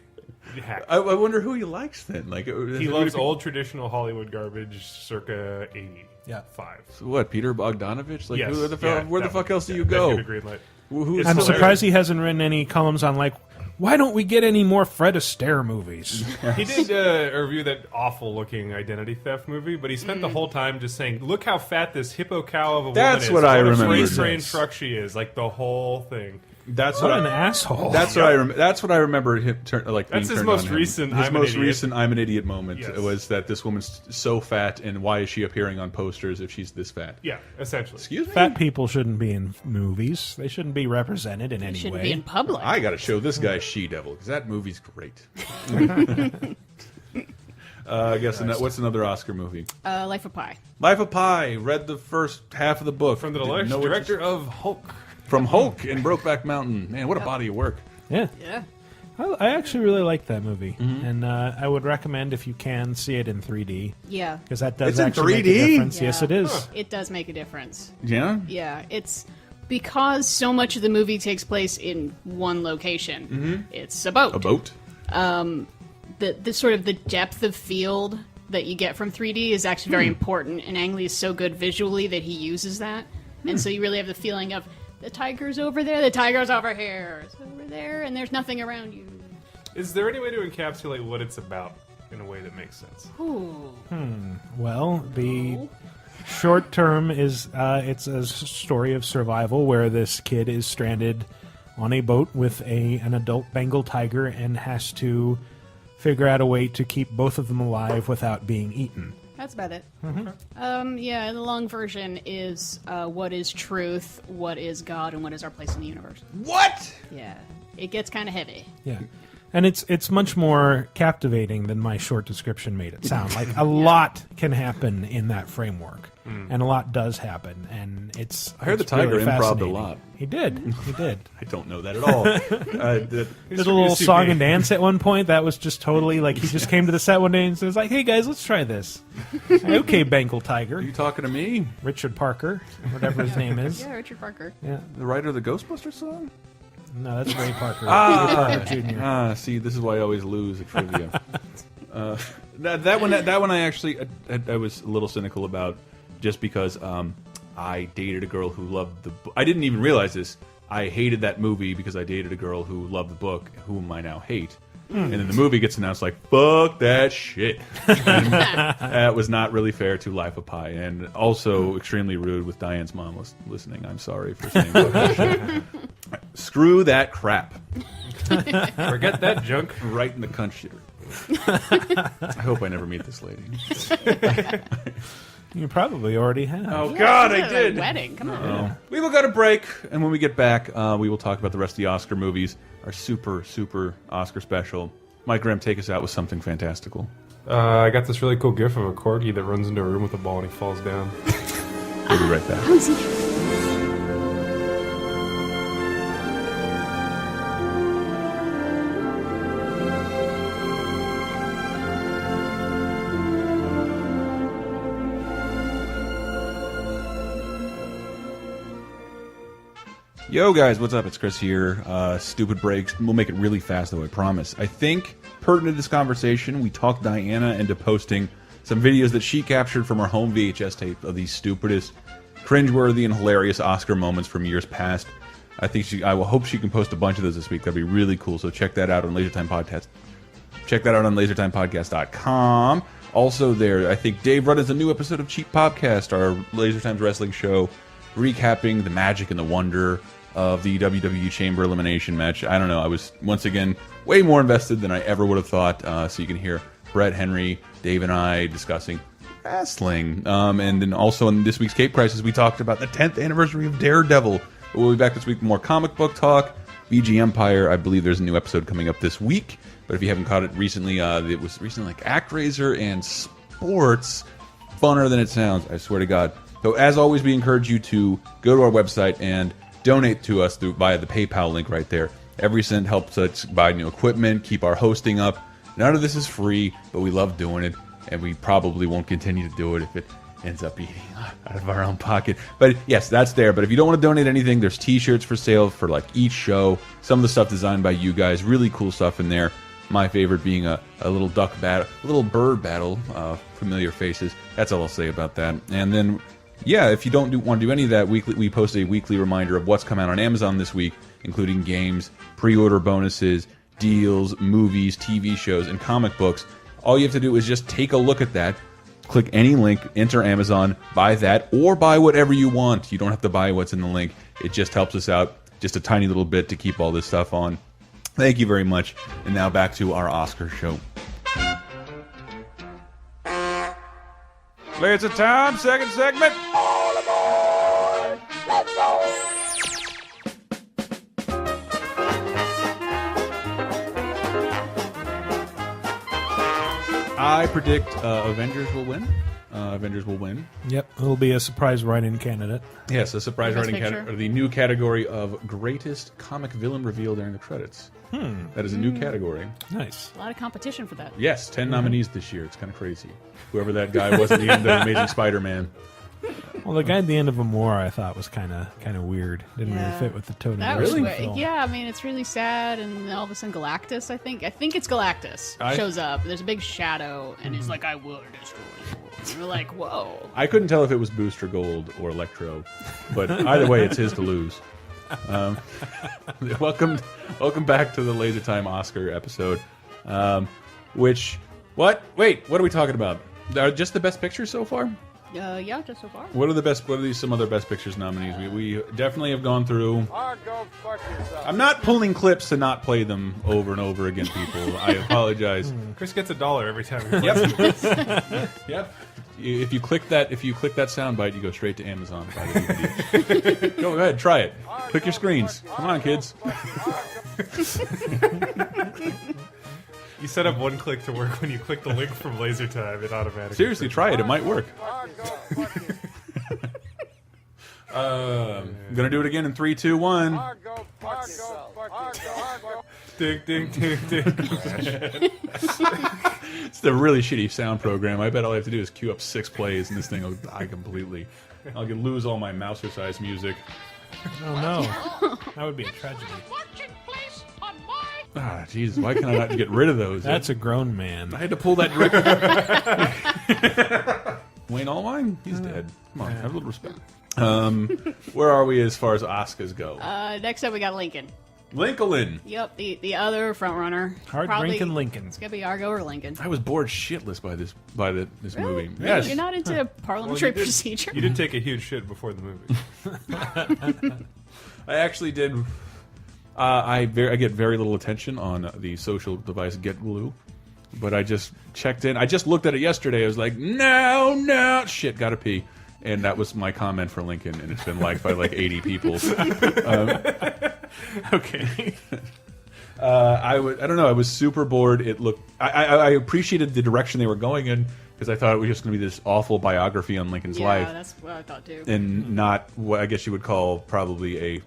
Hack. I wonder who he likes then. Like He loves old traditional Hollywood garbage, circa 80. Yeah. 5. What? Peter Bogdanovich? Like Yes. who the Yeah, where the that fuck one. else do Yeah, you that go? should have green light. Who's I'm hilarious. surprised he hasn't written any columns on, like, why don't we get any more Fred Astaire movies? He did a review that awful-looking identity theft movie, but he spent the whole time just saying, "Look how fat this hippo cow of a That's woman is! what I What a remember. freight-train truck she is!" Like the whole thing. That's What what an I, asshole. That's what I that's what I remember him like. That's being his turned on most him. recent His I'm an most idiot. recent I'm an idiot moment Yes. was that this woman's so fat, and why is she appearing on posters if she's this fat? Yeah, essentially. Excuse me. Fat people shouldn't be in movies. They shouldn't be represented in any Shouldn't way. be in public. I got to show this guy She Devil because that movie's great. I guess what's another Oscar movie? Life of Pi. Life of Pi. Read the first half of the book. From the Didn't know what director of Hulk. from Hulk and Brokeback Mountain. Man, what a body of work. Yeah. Yeah. I actually really like that movie, and I would recommend if you can see it in 3D Yeah. because that does It's in actually make a 3D? difference. Yeah. Yes, it is. It does make a difference. Yeah. Yeah, it's because so much of the movie takes place in one location. It's a boat. A boat. The sort of the depth of field that you get from 3D is actually very important, and Ang Lee is so good visually that he uses that, and so you really have the feeling of the tiger's over there, the tiger's over here, it's over there, and there's nothing around you. Is there any way to encapsulate what it's about in a way that makes sense? Ooh. Well, the short term is it's a story of survival where this kid is stranded on a boat with an adult Bengal tiger and has to figure out a way to keep both of them alive without being eaten. That's about it. Yeah, the long version is what is truth, what is God, and what is our place in the universe. What? Yeah, it gets kind of heavy. Yeah. And it's much more captivating than my short description made it sound. Like a lot can happen in that framework, and a lot does happen, and it's. I heard it's the tiger really improv'd a fascinating. lot. He did. He did. I don't know that at all. Did a little song and dance at one point. That was just totally like he just came to the set one day and was like, "Hey guys, let's try this." Okay, Bengal Tiger, Are you talking to me? Richard Parker, whatever his name is. Yeah, Richard Parker. Yeah. The writer of the Ghostbusters song? No, that's Ray Parker. Ray Parker Jr. See, this is why I always lose at trivia. That one I actually I was a little cynical about, just because I dated a girl who loved the book. I didn't even realize this. I hated that movie because I dated a girl who loved the book, whom I now hate. And then the movie gets announced like, fuck that shit. And that was not really fair to Life of Pi, and also extremely rude with Diane's mom listening. I'm sorry for saying fuck that shit. Screw that crap. Forget that junk. Right in the cunt shitter. I hope I never meet this lady. You probably already have. Oh, God, I It's a did. wedding. Come on. We will go to break, and when we get back, we will talk about the rest of the Oscar movies, our super, super Oscar special. Mike Graham, take us out with something fantastical. I got this really cool gif of a corgi that runs into a room with a ball and he falls down. We'll be right back. Yo guys, what's up? It's Chris here. Stupid breaks. We'll make it really fast though, I promise. I think, pertinent to this conversation, we talked Diana into posting some videos that she captured from her home VHS tape of the stupidest, cringeworthy, and hilarious Oscar moments from years past. I will hope she can post a bunch of those this week. That'd be really cool. So check that out on LaserTime Podcast. Check that out on LaserTimePodcast.com. Also there, I think Dave Rudd has a new episode of Cheap Podcast, our LaserTime's wrestling show, recapping the magic and the wonder of the WWE Chamber Elimination match. I don't know, I was, once again, way more invested than I ever would have thought. So you can hear Brett, Henry, Dave, and I discussing wrestling. And then also in this week's Cape Crisis, we talked about the 10th anniversary of Daredevil. We'll be back this week with more comic book talk. VG Empire, I believe there's a new episode coming up this week. But if you haven't caught it recently, it was recently like ActRaiser and sports. Funner than it sounds, I swear to God. So as always, we encourage you to go to our website and donate to us via the PayPal link right there. Every cent helps us buy new equipment, keep our hosting up. None of this is free, but we love doing it, and we probably won't continue to do it if it ends up eating out of our own pocket. But yes, that's there. But if you don't want to donate anything, there's T-shirts for sale for like each show. Some of the stuff designed by you guys, really cool stuff in there. My favorite being a little duck battle, a little bird battle, familiar faces. That's all I'll say about that. And then, yeah, if you don't want to do any of that, we post a weekly reminder of what's come out on Amazon this week, including games, pre-order bonuses, deals, movies, TV shows, and comic books. All you have to do is just take a look at that. Click any link, enter Amazon, buy that, or buy whatever you want. You don't have to buy what's in the link. It just helps us out just a tiny little bit to keep all this stuff on. Thank you very much. And now back to our Oscar show. It's a time, second segment. All aboard! Let's go! I predict Avengers will win. Avengers will win. Yep, it'll be a surprise write-in candidate. Yes, a surprise Best writing Picture. category, the new category of greatest comic villain reveal during the credits. That is a new category. Nice. A lot of competition for that. Yes, 10 nominees this year. It's kind of crazy. Whoever that guy was at the end of Amazing Spider-Man. Well, the guy at the end of Amore, I thought was kind of weird. Didn't really Yeah. fit with the tone That of was the weird. film. Yeah, I mean it's really sad, and all of a sudden Galactus. I think it's Galactus shows up. There's a big shadow, and he's like, "I will destroy the world." And we're like, "Whoa!" I couldn't tell if it was Booster Gold or Electro, but either way, it's his to lose. Welcome back to the Laser Time Oscar episode. Wait, what are we talking about? Are just the best pictures so far? Yeah, just so far. What are these some other best pictures nominees? We definitely have gone through. Or go fuck yourself. I'm not pulling clips to not play them over and over again, people. I apologize. Chris gets $1 every time. He plays it. Yep. If you click that soundbite, you go straight to Amazon. Buy the DVD. Go ahead, try it. Click your screens. Come on, kids. You set up one click to work when you click the link from Laser Time. It automatically. Seriously, try it. It might work. Or go fuck yourself. I'm gonna do it again in 3, 2, 1. Or go fuck yourself. Ding, ding, ding, ding. It's the really shitty sound program. I bet all I have to do is queue up 6 plays, and this thing will die completely. I'll lose all my Mouser-sized music. Oh no, that would be a tragedy. Ah, Jesus, why can I not get rid of those? That's a grown man. I had to pull that. Wayne Allwine? He's dead. Come on, have a little respect. Where are we as far as Oscars go? Next up, we got Lincoln. Lincoln. Yep, the other front runner. Hard-drinking Lincoln. It's gonna be Argo or Lincoln. I was bored shitless by this movie. Really? Yes. You're not into parliamentary Well, procedure. You did take a huge shit before the movie. I actually did. I get very little attention on the social device Get Glue, but I just checked in. I just looked at it yesterday. I was like, no, shit, gotta pee. And that was my comment for Lincoln, and it's been liked by like 80 people. Okay. I don't know. I was super bored. It looked. I appreciated the direction they were going in because I thought it was just going to be this awful biography on Lincoln's life, that's what I thought too. and not what I guess you would call probably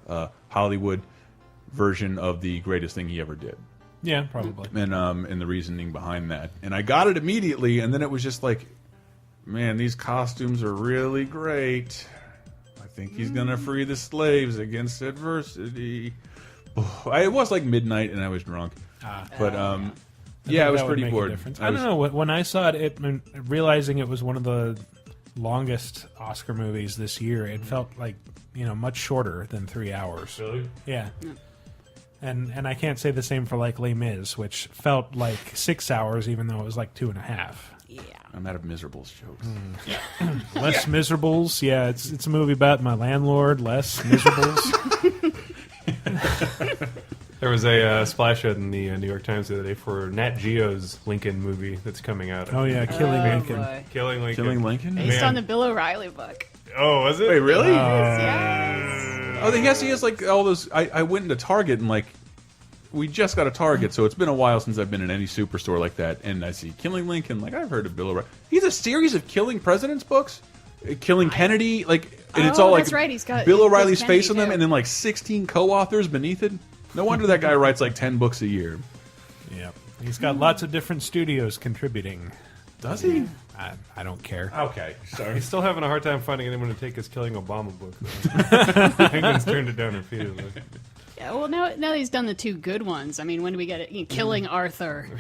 a Hollywood version of the greatest thing he ever did. Yeah, probably. And the reasoning behind that. And I got it immediately, and then it was just like, man, these costumes are really great. I think he's gonna free the slaves against adversity. It was like midnight, and I was drunk. But yeah, I was That would pretty make a bored. difference. I don't know. When I saw it, realizing it was one of the longest Oscar movies this year, it felt like much shorter than 3 hours. Really? Yeah. And I can't say the same for like Les Mis, which felt like 6 hours, even though it was like 2.5. Yeah. I'm out of Miserables jokes. Less Miserables. Yeah, it's a movie about my landlord. Less Miserables. There There was a splash ad in the New York Times the other day for Nat Geo's Lincoln movie that's coming out. Oh yeah, Killing Lincoln. Boy. Killing Lincoln. Killing Lincoln? Based Man. on the Bill O'Reilly book. Oh, was it? Wait, really? Yes. Oh, he has like all those. I went into Target and like we just got a Target, so it's been a while since I've been in any superstore like that. And I see Killing Lincoln. Like I've heard of Bill O'Reilly. He's a series of killing presidents books, killing Kennedy. Like and it's all like that's right. He's got Bill Dick O'Reilly's Kennedy, face on them, too. and then like 16 co-authors beneath it. No wonder that guy writes like 10 books a year. Yeah, he's got lots of different studios contributing. Does he? I don't care. Okay, sorry. He's still having a hard time finding anyone to take his Killing Obama book. Penguin's turned it down repeatedly. Yeah, well, now he's done the two good ones. I mean, when do we get it? You know, Killing Arthur,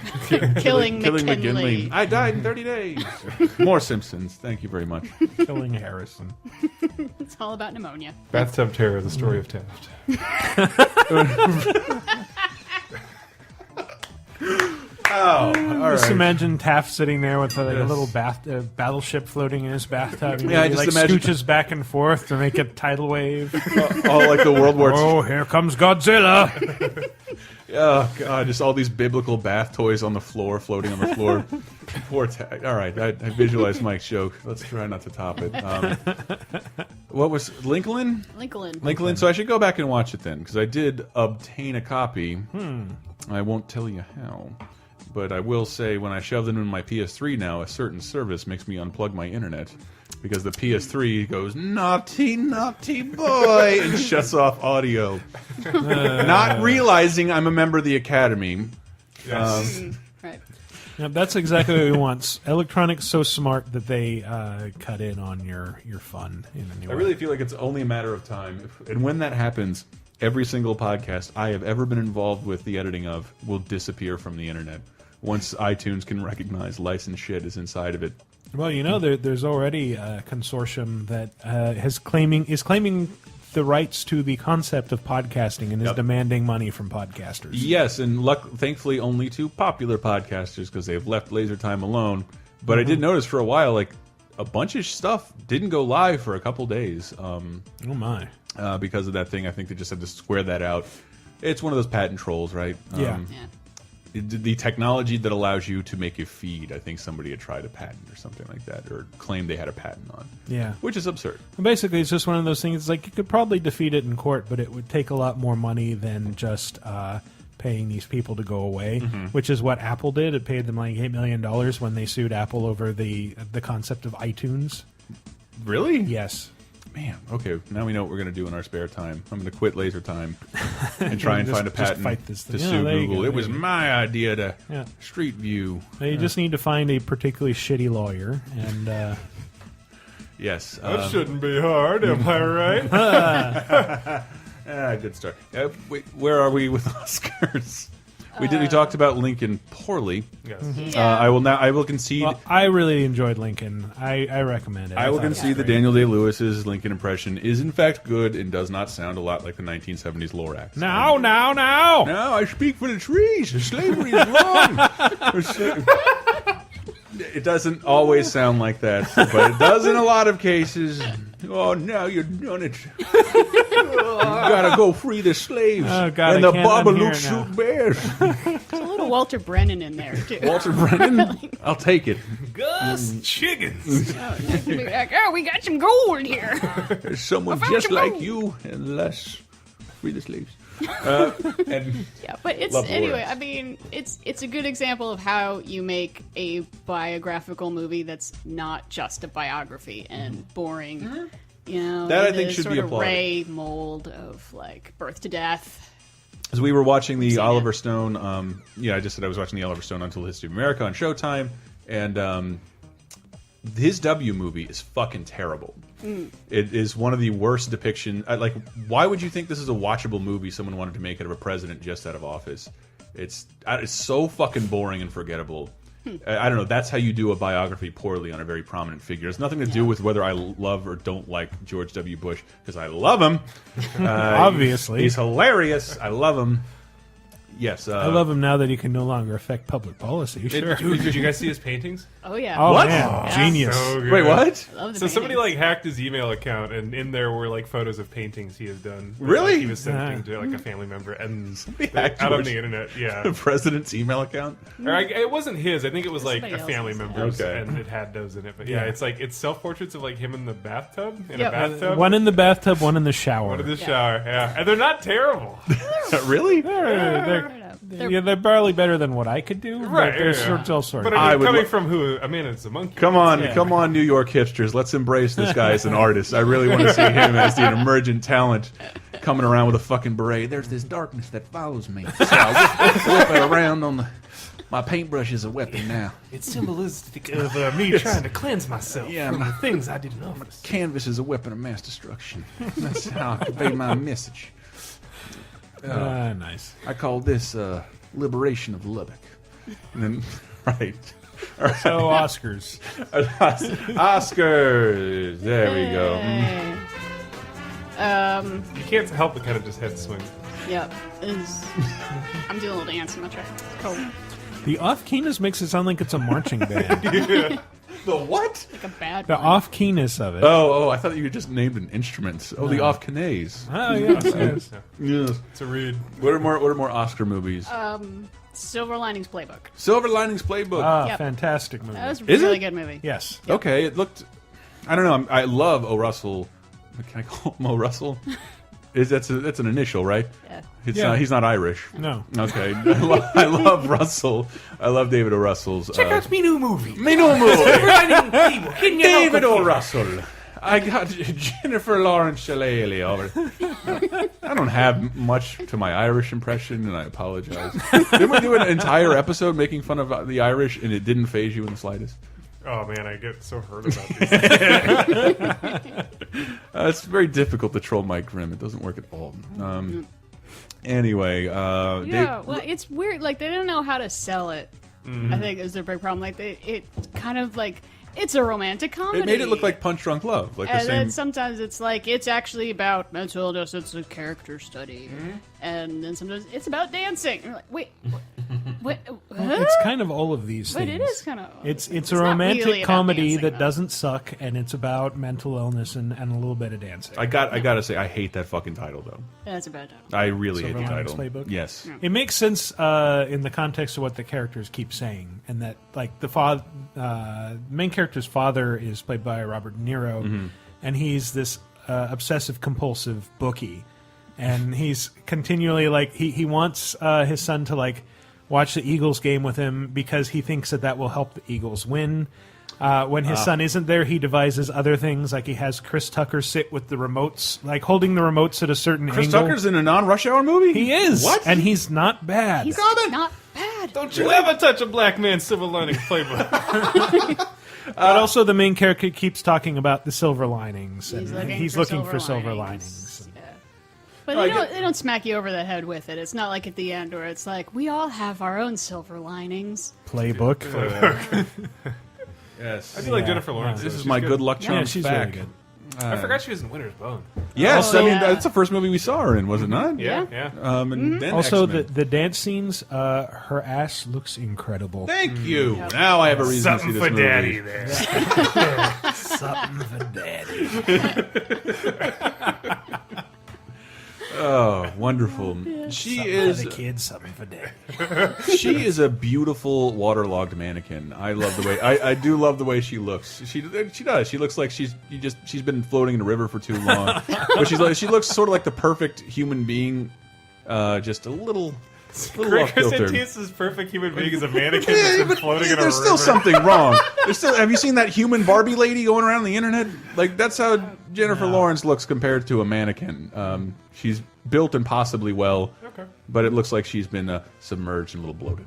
Killing McKinley. I died in 30 days. More Simpsons. Thank you very much. Killing Harrison. It's all about pneumonia. Bathtub Terror, the story of Taft. Oh, all Just right. imagine Taft sitting there with like a little battleship floating in his bathtub. Yeah, I he just like imagine- scooches back and forth to make a tidal wave. Oh, like the World War II. Oh, here comes Godzilla! Oh god, just all these biblical bath toys on the floor, floating on the floor. Poor tag. All right, I visualized Mike's joke. Let's try not to top it. What was Lincoln? Lincoln. So I should go back and watch it then, because I did obtain a copy. I won't tell you how, but I will say when I shove it in my PS3 now, a certain service makes me unplug my internet. Because the PS3 goes, naughty, naughty boy, and shuts off audio. Not realizing I'm a member of the Academy. Right. Yeah, that's exactly what we want. Electronics so smart that they cut in on your fun in a new I way. really feel like it's only a matter of time. And when that happens, every single podcast I have ever been involved with the editing of will disappear from the internet. Once iTunes can recognize licensed shit is inside of it. Well, you know, there's already a consortium that is claiming the rights to the concept of podcasting and is demanding money from podcasters. Yes, and thankfully only to popular podcasters because they've left Laser Time alone. But I did notice for a while, like a bunch of stuff didn't go live for a couple days. Oh my! Because of that thing, I think they just had to square that out. It's one of those patent trolls, right? Yeah. The technology that allows you to make a feed, I think somebody had tried a patent or something like that, or claimed they had a patent on. Yeah. Which is absurd. Basically, it's just one of those things. It's like you could probably defeat it in court, but it would take a lot more money than just paying these people to go away, which is what Apple did. It paid them like $8 million when they sued Apple over the concept of iTunes. Really? Yes. Man, okay, now we know what we're going to do in our spare time. I'm going to quit Laser Time and try and Just- find a just patent fight this to thing. Yeah, sue there you Google. go, It there was you go. my idea to Yeah. Street View. You just need to find a particularly shitty lawyer and. Yes. That shouldn't be hard, am I right? Good start. Wait, where are we with Oscars? We talked about Lincoln poorly. Yes. Yeah. I will concede. Well, I really enjoyed Lincoln. I recommend it. I will thought it was concede that great. Daniel Day-Lewis's Lincoln impression is in fact good and does not sound a lot like the 1970s Lorax. Now! No, I speak for the trees. Slavery is wrong. It doesn't always sound like that, but it does in a lot of cases. Oh, now you've done it. You gotta go free the slaves. Oh, God, and I the can't Babadook unhear it shoot bears. There's a little Walter Brennan in there too. Walter Brennan? I'll take it. Gus Chickens. Like, oh, we got some gold here. There's someone found just Oh. your like gold. you, and less free the slaves. And Yeah, but it's Love anyway. Lorax. I mean, it's a good example of how you make a biographical movie that's not just a biography and boring. You know, That I the think should sort be of applauded. Ray mold of like Birth to Death. as we were watching the Seen Oliver it. Stone, I just said I was watching the Oliver Stone Untold History of America on Showtime, and his W movie is fucking terrible. It is one of the worst depictions. Like, why would you think this is a watchable movie someone wanted to make out of a president just out of office? It's so fucking boring and forgettable. I don't know. That's how you do a biography poorly on a very prominent figure. It's nothing to do with whether I love or don't like George W. Bush, because I love him. Obviously. He's hilarious. I love him. yes. I love him now that he can no longer affect public policy. Sure. Dude, did you guys see his paintings? Oh yeah. Oh What? man, Yeah. genius! So good. Wait, what? I love the So somebody paintings. like hacked his email account, and in there were like photos of paintings he has done. that, Really? Like, he was sending to like a family member, and hacked out on George. the internet. Yeah. The president's email account. Or it wasn't his. I think it was like Somebody a family else's, yeah. member's, Okay. and it had those in it. But yeah, Yeah. it's like it's self portraits of like him in the bathtub, in Yep. a bathtub, One in the bathtub, one in the shower. one in the shower. Yeah, and they're not terrible. Really? They're barely better than what I could do. but Right, There's yeah. all sorts. But I I mean, would coming lo- from who? I mean, it's a monkey. Come on, Yeah. come on, New York hipsters. Let's embrace this guy as an artist. I really want to see him as the emergent talent coming around with a fucking beret. There's this darkness that follows me. So I whip it around on the. My paintbrush is a weapon now. It's symbolistic of me trying to cleanse myself Yeah, from my- the things I didn't notice. Canvas is a weapon of mass destruction. That's how I convey my message. Nice. I call this liberation of Lubbock. And then, right. So Oscars. Oscars. There we go. Yay. You can't help but kind of just head swing. Yep. I'm doing a little dance in my track. Cool. The off-keyness makes it sound like it's a marching band. The what? Like a bad The one. off-keyness of it. Oh, I thought you just named an instrument. Oh, the off canays. Oh, yes, yes. Yes. It's a read. What are more Oscar movies? Silver Linings Playbook. Silver Linings Playbook. Ah, Yep. fantastic movie. That was a Is really it? good movie. Yes. Okay, it looked. I don't know. I love O. Russell. Can I call him O. Russell? That's an initial, right? Yeah. It's Yeah. not, he's not Irish. No. Okay, I love Russell. I love David O. Russell's. Check out me new movie. me new movie. David David O. Russell. I got Jennifer Lawrence Shillelagh over. I don't have much to my Irish impression, and I apologize. Didn't we do an entire episode making fun of the Irish, and it didn't phase you in the slightest? Oh man, I get so hurt about these. It's very difficult to troll Mike Grimm. It doesn't work at all. Anyway, Yeah, well, it's weird. Like, they don't know how to sell it. I think is their big problem. Like, it kind of like it's a romantic comedy. it made it look like Punch Drunk Love, like the And same. then sometimes it's like it's actually about mental illness. It's a character study, and then sometimes it's about dancing. You're like, wait, what? It's kind of all of these But things. it is kind of. It's a not romantic really about comedy dancing, that though. doesn't suck, and it's about mental illness and a little bit of dancing. I gotta say, I hate that fucking title though. That's a bad title. I really Silver hate the Linings title. Playbook? Yes. It makes sense in the context of what the characters keep saying, and that like the main character's father is played by Robert De Niro, and he's this obsessive compulsive bookie, and he's continually like he wants his son to like watch the Eagles game with him because he thinks that will help the Eagles win. When his son isn't there, he devises other things, like he has Chris Tucker sit with the remotes, like holding the remotes at a certain Chris angle. Tucker's in a non-Rush Hour movie. He is. What? And he's not bad. He's not bad. Don't you ever touch a black man's Silver Linings Playbook. But also the main character keeps talking about the silver linings. He's and looking he's for looking silver for silver linings. linings. Yeah. But No, I they don't smack you over the head with it. It's not like at the end where it's like, we all have our own silver linings. Playbook. Yes. I feel like Yeah. Jennifer Lawrence. This though. is She's my good luck Yeah, charms she's back. really good. I forgot she was in Winter's Bone. Yes, Oh, I mean yeah. that's the first movie we saw her in, was it not? Yeah, yeah. And then Also, X-Men. the dance scenes, her ass looks incredible. Thank you. Now I have a reason to see this movie. there. Something for daddy. Oh, wonderful. She is the kids, something for daddy. she is a beautiful waterlogged mannequin. I love the way I do love the way she looks. She does. She looks like she's been floating in a river for too long. But she looks sort of like the perfect human being, just a little off Chris kilter. Antiochus' perfect human being is a mannequin that's been floating in a river. There's still something wrong. Have you seen that human Barbie lady going around the internet? Like that's how Jennifer Lawrence looks compared to a mannequin. She's built impossibly well, but it looks like she's been submerged and a little bloated.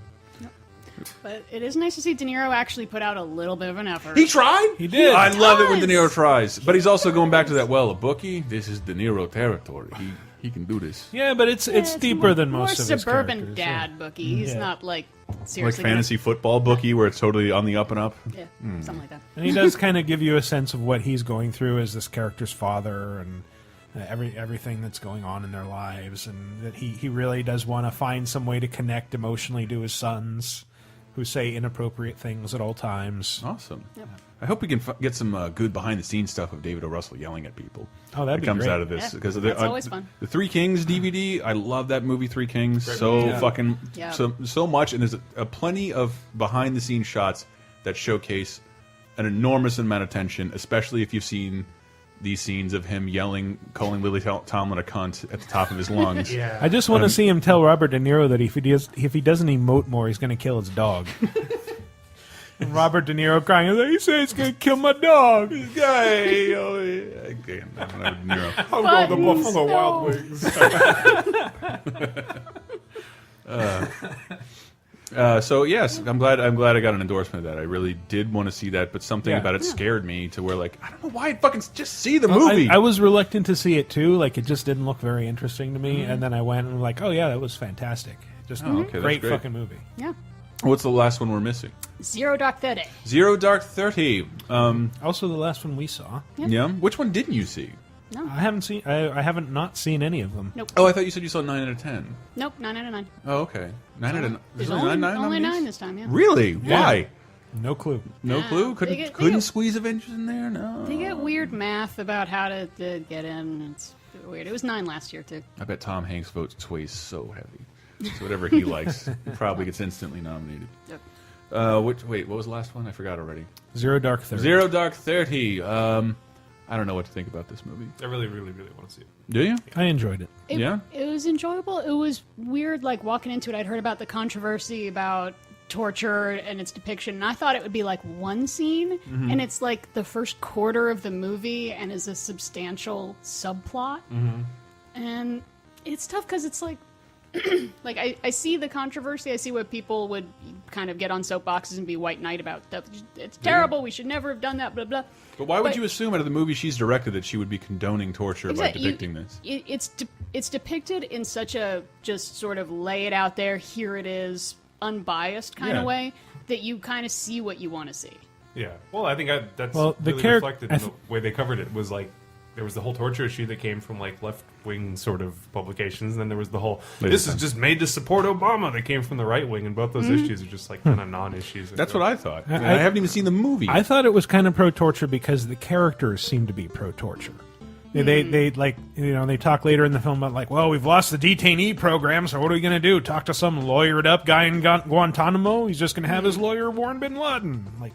But it is nice to see De Niro actually put out a little bit of an effort. He tried. He did. I love it when De does. Niro tries, but he's also going back to that. Well, a bookie. This is De Niro territory. He can do this. Yeah, but it's deeper than most more of his suburban characters. dad bookie. He's Yeah. not like Like seriously fantasy football bookie, where it's totally on the up and up. Yeah, something like that. And he does kind of give you a sense of what he's going through as this character's father, and everything that's going on in their lives, and that he really does want to find some way to connect emotionally to his sons, who say inappropriate things at all times. Awesome. Yep. I hope we can get some good behind-the-scenes stuff of David O. Russell yelling at people. Oh, that'd that be comes great. out of this Yeah, because that's always fun. The Three Kings DVD. I love that movie, Three Kings, so Yeah. fucking Yeah. so much. And there's a plenty of behind-the-scenes shots that showcase an enormous amount of tension, especially if you've seen these scenes of him yelling, calling Lily Tomlin a cunt at the top of his lungs. Yeah. I just want to see him tell Robert De Niro that if he doesn't emote more, he's going to kill his dog. And Robert De Niro crying, he said he's going to kill my dog. This guy, oh, yeah. Okay, I don't know, De Niro. I'll go to Buttons, Buffalo no. Wild Wings. So yes, I'm glad I got an endorsement of that. I really did want to see that, but something Yeah. about it scared me to where, like, I don't know why I'd fucking just see the movie. I was reluctant to see it too. Like, it just didn't look very interesting to me. And then I went and like, oh yeah, that was fantastic. Just Oh, okay, that's great great. fucking movie. Yeah. What's the last one we're missing? Zero Dark 30. Zero Dark 30. Also, the last one we saw. Yeah. Which one didn't you see? No. I haven't seen. I haven't not seen any of them. Nope. Oh, I thought you said you saw 9 out of 10. Nope. 9 out of 9. Oh, okay. 9 out of 9. There's There's only, nine only nominees? 9 this time. Yeah. Really? Why? No clue. No Yeah. clue. They get- they Couldn't get- squeeze Avengers in there. No. They get weird math about how to get in. It's weird. It was 9 last year too. I bet Tom Hanks votes weighs so heavy. So whatever he likes probably gets instantly nominated. Yep. Wait, what was the last one? I forgot already. Zero Dark 30. Zero Dark 30. I don't know what to think about this movie. I really, really, really want to see it. Do you? I enjoyed it. Yeah? It was enjoyable. It was weird, like walking into it. I'd heard about the controversy about torture and its depiction, and I thought it would be like one scene, Mm-hmm. and it's like the first quarter of the movie and is a substantial subplot. Mm-hmm. And it's tough because it's like, like I see the controversy. I see what people would kind of get on soapboxes and be white knight about stuff. It's terrible. We should never have done that. Blah blah. But why would But- you assume out of the movie she's directed that she would be condoning torture by Exactly. depicting this? It's depicted in such a just sort of lay it out there, here it is, unbiased kind Yeah. of way that you kind of see what you want to see. Yeah. Well, I think that's Well, the really charac- reflected I in th- the way they covered it. Was like there was the whole torture issue that came from like left wing sort of publications, and then there was the whole this is just made to support Obama that came from the right wing, and both those issues are just like kind of non-issues. That's what I thought. I- And I haven't even seen the movie. I thought it was kind of pro-torture because the characters seem to be pro-torture. They like, you know, they talk later in the film about like, well, we've lost the detainee program, so what are we going to do? Talk to some lawyered up guy in Guantanamo? He's just going to have his lawyer warn Bin Laden. Like,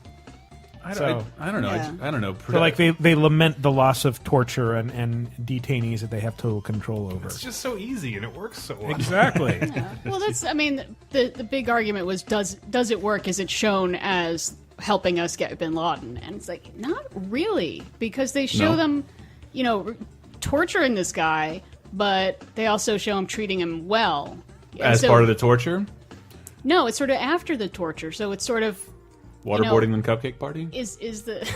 I so- don't know. Yeah. I don't know. so like they lament the loss of torture and detainees that they have total control over. It's just so easy and it works so well. Exactly. Well, that's I mean the big argument was does it work? Is it shown as helping us get Bin Laden? And it's like not really because they show No. them, you know, torturing this guy, but they also show him treating him well And As so- part of the torture? No, it's sort of after the torture, so it's sort of Waterboarding and cupcake party? is the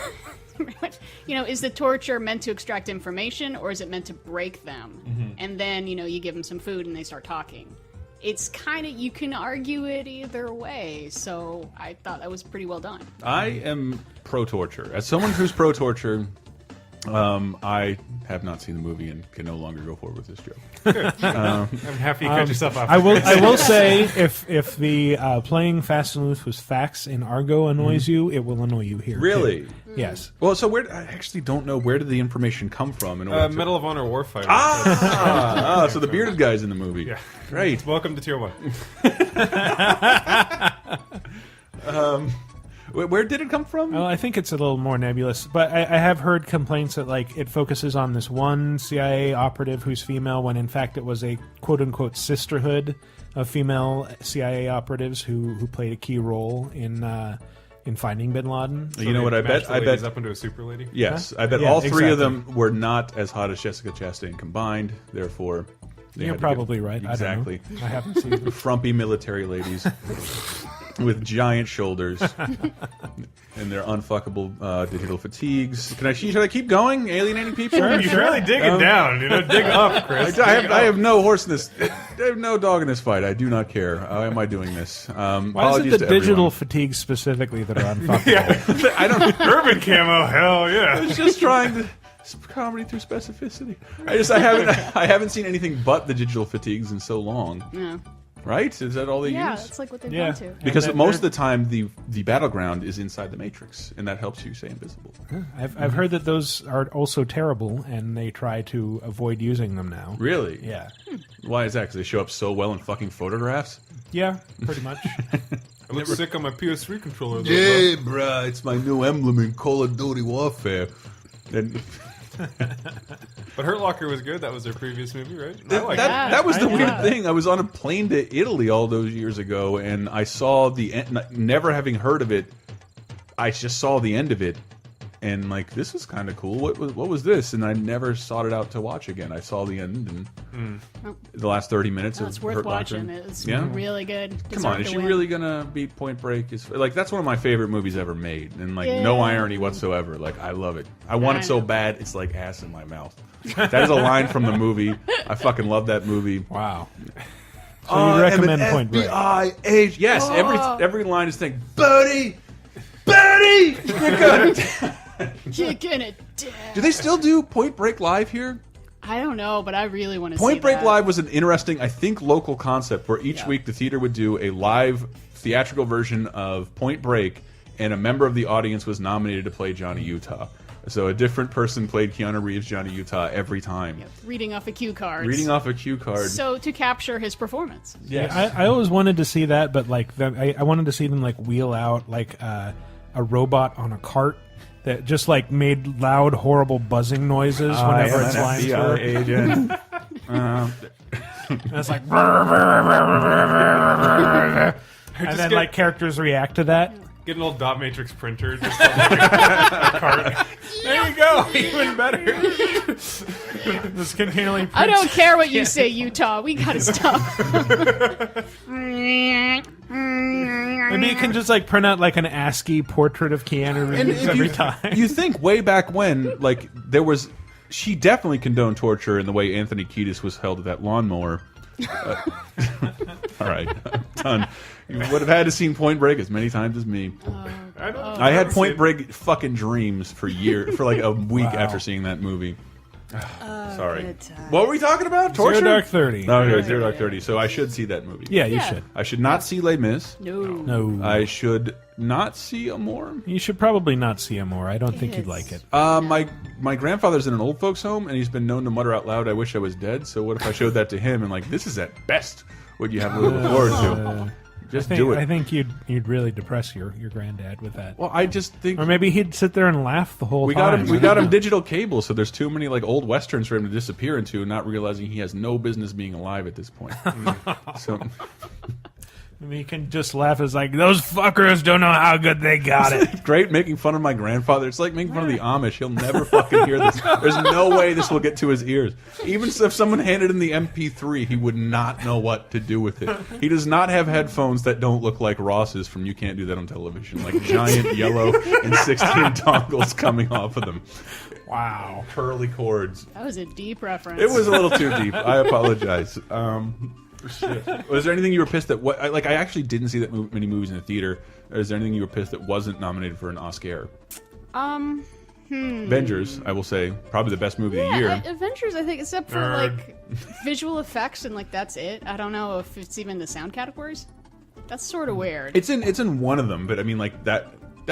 you know, is the torture meant to extract information or is it meant to break them? And then, you know, you give them some food and they start talking. It's kind of, you can argue it either way, so I thought that was pretty well done. I am pro-torture. As someone who's pro-torture, I have not seen the movie and can no longer go forward with this joke. I'm happy you cut yourself off. I will say if the playing Fast and Loose with facts in Argo annoys you, it will annoy you here. Really? too. Yes. Well, so where? I actually don't know where did the information come from. In order to... Medal of Honor Warfighter. So the bearded guy's in the movie. Yeah. Great. Welcome to Tier 1. Where did it come from? Well, I think it's a little more nebulous, but I have heard complaints that like it focuses on this one CIA operative who's female, when in fact it was a quote unquote sisterhood of female CIA operatives who played a key role in finding Bin Laden. You know what? I bet. Up into a super lady. Yes, Huh? I bet Yeah, all three of exactly. them were not as hot as Jessica Chastain combined. Therefore, they You're had to get- probably right. Exactly. I don't know. I haven't seen it. Frumpy military ladies with giant shoulders and their unfuckable digital fatigues. Should I keep going? Alienating people? You're really digging down. You know, dig up, Chris. I have no horse in this. I have no dog in this fight. I do not care. Why am I doing this? Why is Apologies it the to digital everyone. fatigues specifically that are unfuckable? I don't. Urban camo, hell yeah. I was just trying to. comedy through specificity. I haven't seen anything but the digital fatigues in so long. Yeah. Right? Is that all they Yeah, use? that's like what they've Yeah. done too. Because most of the time, the battleground is inside the Matrix, and that helps you stay invisible. I've heard that those are also terrible, and they try to avoid using them now. Really? Yeah. Why is that? Because they show up so well in fucking photographs? Yeah, pretty much. I look sick on my PS3 controller. though, Yeah, bruh, it's my new emblem in Call of Duty Warfare. And But Hurt Locker was good. That was their previous movie, right? I like it. that was the Yeah. weird thing. I was on a plane to Italy all those years ago, and I saw never having heard of it, I just saw the end of it, and like, this was kind of cool. What was this? And I never sought it out to watch again. I saw the end and the last 30 minutes No, of it's worth Hurt Locker. watching. It's Yeah? really good. Come on, Deserved is to she win. really gonna beat Point Break? Is like, that's one of my favorite movies ever made, and like, Yeah. no irony whatsoever. Like, I love it. I want I it so know. bad it's like ass in my mouth. That is a line from the movie. I fucking love that movie. Wow. So you recommend Point Break? FBI agent. Yes, every line is saying, Bertie, Bertie. You're gonna die. Do they still do Point Break live here? I don't know, but I really want to see Point Break that. Live was an interesting, I think, local concept where each week the theater would do a live theatrical version of Point Break, and a member of the audience was nominated to play Johnny Utah. So a different person played Keanu Reeves' Johnny Utah every time. Yep, reading off a cue card. Reading off a cue card. So to capture his performance. Yes. I always wanted to see that, but like I wanted to see them like wheel out like a robot on a cart that just like made loud, horrible buzzing noises whenever its lines were. agent. And it's like, and then like characters react to that. Get an old dot matrix printer. Just on, like, a cart. There you go, even better. Just continually. I don't care what you say, Utah. We gotta stop. Maybe you can just like print out like an ASCII portrait of Keanu Reeves every time. You think way back when, like, she definitely condoned torture in the way Anthony Kiedis was held at that lawnmower. All right, I'm done. You would have had to seen Point Break as many times as me. I had Point Break fucking dreams for like a week after seeing that movie. Sorry. What were we talking about? Torture? Zero Dark 30. Okay, Zero Dark 30. So I should see that movie. Yeah, you Yeah. should. I should not see Les Mis. No. I should not see Amore. You should probably not see him more. I don't think you'd like it. My grandfather's in an old folks home, and he's been known to mutter out loud, "I wish I was dead." So what if I showed that to him and like, this is at best what you have to look forward to. Just do it. I think you'd really depress your granddad with that. Well, I just think Or maybe he'd sit there and laugh the whole time. we got him digital cable, so there's too many like old westerns for him to disappear into, not realizing he has no business being alive at this point. So I mean, he can just laugh as like, those fuckers don't know how good they got it. great making fun of my grandfather. It's like making fun of the Amish. He'll never fucking hear this. There's no way this will get to his ears. Even if someone handed him the MP3, he would not know what to do with it. He does not have headphones that don't look like Ross's from You Can't Do That on Television, like giant yellow and 16 dongles coming off of them. Wow. Curly cords. That was a deep reference. It was a little too deep. I apologize. Shit. Was there anything you were pissed that? Like, I actually didn't see that many movies in the theater. Is there anything you were pissed that wasn't nominated for an Oscar? Avengers, I will say, probably the best movie of the year. Avengers, I think, except for Nerd. like visual effects and like that's it. I don't know if it's even the sound categories. That's sort of weird. It's in one of them, but I mean, like that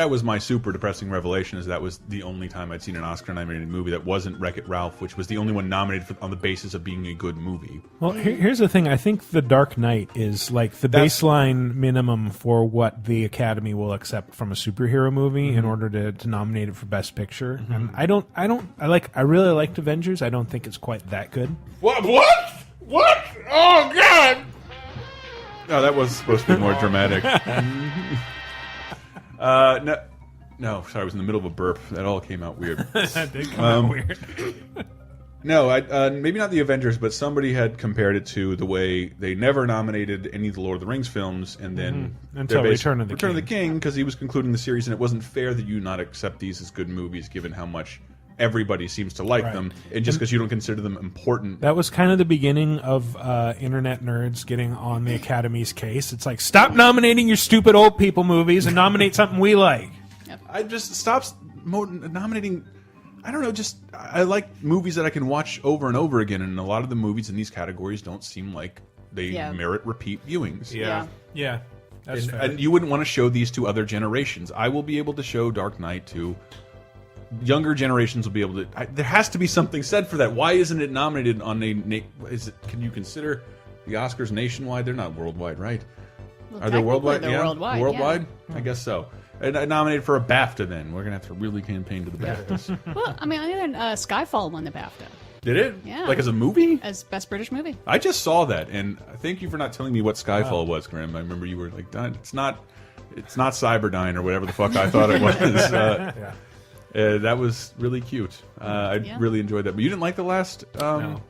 was my super depressing revelation. Is that was the only time I'd seen an Oscar-nominated movie that wasn't Wreck-It Ralph, which was the only one nominated on the basis of being a good movie. Well, here's the thing. I think The Dark Knight is like the baseline minimum for what the Academy will accept from a superhero movie in order to nominate it for Best Picture. And I really liked Avengers. I don't think it's quite that good. What? Oh God! Oh, that was supposed to be more dramatic. No, sorry, I was in the middle of a burp. That all came out weird. That did come out weird. No, maybe not the Avengers, but somebody had compared it to the way they never nominated any of the Lord of the Rings films, and then Until Return of the Return of the King, because he was concluding the series, and it wasn't fair that you not accept these as good movies, given how much everybody seems to like them, and just because you don't consider them important. That was kind of the beginning of internet nerds getting on the Academy's case. It's like, stop nominating your stupid old people movies and nominate something we like. I just stop nominating I don't know. Just I like movies that I can watch over and over again, and a lot of the movies in these categories don't seem like they merit repeat viewings. Yeah. That's fair. And you wouldn't want to show these to other generations. I will be able to show Dark Knight to younger generations. Will be able to. There has to be something said for that. Why isn't it nominated on a? Can you consider the Oscars nationwide? They're not worldwide, right? Well, Are they worldwide? they're worldwide. Worldwide? I guess so. And nominated for a BAFTA. Then we're gonna have to really campaign to the BAFTAs. Well, I mean, on the other hand, Skyfall won the BAFTA Did it? Yeah. Like as a movie? as Best British Movie. I just saw that, and thank you for not telling me what Skyfall was, Grim. I remember you were like, it's not Cyberdyne or whatever the fuck I thought it was. That was really cute. I really enjoyed that. But you didn't like the last I didn't.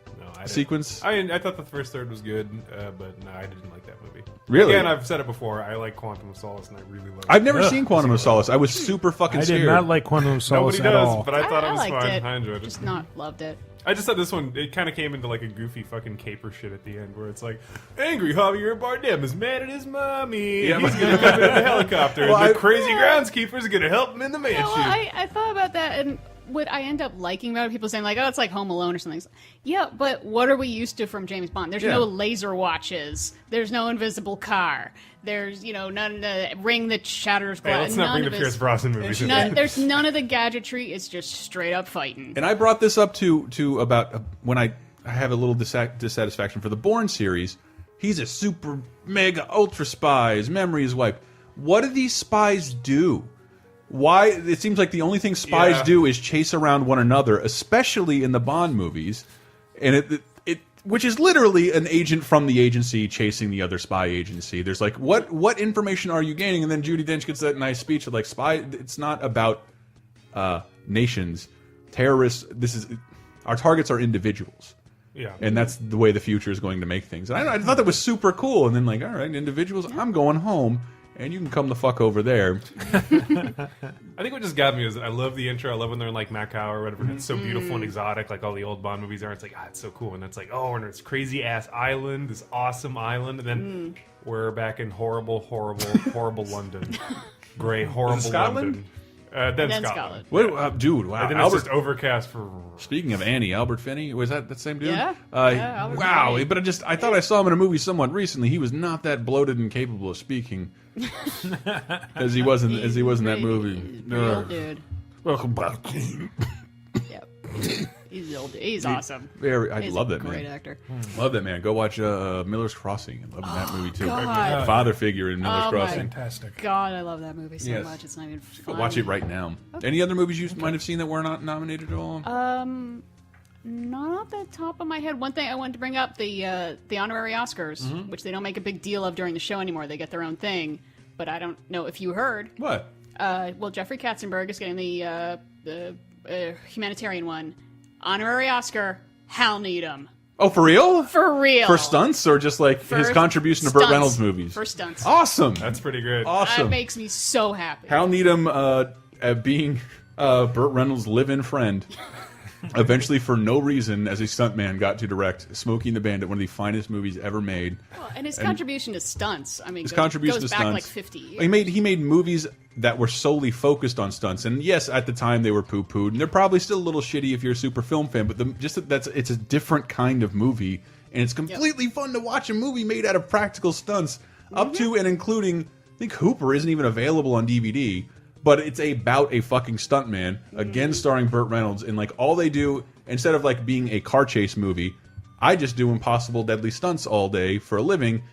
sequence? I thought the first third was good, but no, I didn't like that movie. Really? Again, I've said it before. I like Quantum of Solace, and I really love it. I've never seen Quantum of Solace. I was super fucking I scared. did not like Quantum of Solace Nobody at does, all. but I thought it was liked fun. it. I enjoyed it. Just not loved it. I just thought this one, it kind of came into like a goofy fucking caper shit at the end where it's like, angry Javier Bardem is mad at his mommy. Yeah, And he's going to come in the helicopter. Well, and the I- crazy groundskeeper is going to help him in the mansion. Yeah, well, I thought about that, and what I end up liking about it, people saying like, "Oh, it's like Home Alone or something." Yeah, but what are we used to from James Bond? There's no laser watches. There's no invisible car. There's none ring that shatters Hey, glass. let's not bring the Pierce Brosnan movies in there. There's none of the gadgetry. It's just straight up fighting. And I brought this up to about when I have a little dissatisfaction for the Bourne series. He's a super mega ultra spy. His memory is wiped. What do these spies do? Why? It seems like the only thing spies do is chase around one another, especially in the Bond movies, and it which is literally an agent from the agency chasing the other spy agency. There's like, what information are you gaining? And then Judi Dench gets that nice speech of like, spy. It's not about nations, terrorists. Our targets are individuals. Yeah. And that's the way the future is going to make things. And I thought that was super cool. And then like, all right, individuals, I'm going home. And you can come the fuck over there. I think what just got me is I love the intro. I love when they're in like Macau or whatever. And it's so beautiful and exotic, like all the old Bond movies are. It's like, it's so cool. And it's like, oh, and it's crazy ass island, this awesome island. And then we're back in horrible, horrible, horrible London. Gray, horrible Scotland? London. Then Scotland. What, dude? Wow. And then it's just overcast for. Speaking of Annie, Albert Finney, was that same dude? Yeah. Albert Wow. Finney. But I thought I saw him in a movie somewhat recently. He was not that bloated and capable of speaking as he was in that movie. Real dude. Welcome back. Yep. He's old. He's awesome. I He's love a that great man. actor. Love that man. Go watch Miller's Crossing. I love that movie too. God. Father figure in Miller's Oh, my Crossing. Fantastic. God, I love that movie so Yes. much. It's not even Go fun. watch it right now. Any other movies you might have seen that were not nominated at all? Not off the top of my head. One thing I wanted to bring up the honorary Oscars, which they don't make a big deal of during the show anymore. They get their own thing, but I don't know if you heard. What? Well, Jeffrey Katzenberg is getting the humanitarian one. Honorary Oscar, Hal Needham. Oh, for real? For real. For stunts or just like his For contribution to Burt stunts. Reynolds movies? For stunts. Awesome. That's pretty good. Awesome. That makes me so happy. Hal Needham being Burt Reynolds' live-in friend, eventually for no reason, as a stuntman, got to direct Smokey and the Bandit, one of the finest movies ever made. Well, and his contribution to stunts, I mean, His goes contribution back to stunts. like 50 years. He made movies that were solely focused on stunts, and yes, at the time they were poo-pooed, and they're probably still a little shitty if you're a super film fan. But it's a different kind of movie, and it's completely fun to watch a movie made out of practical stunts, up to and including. I think Hooper isn't even available on DVD, but it's about a fucking stuntman, again starring Burt Reynolds, and like all they do, instead of like being a car chase movie, I just do impossible deadly stunts all day for a living.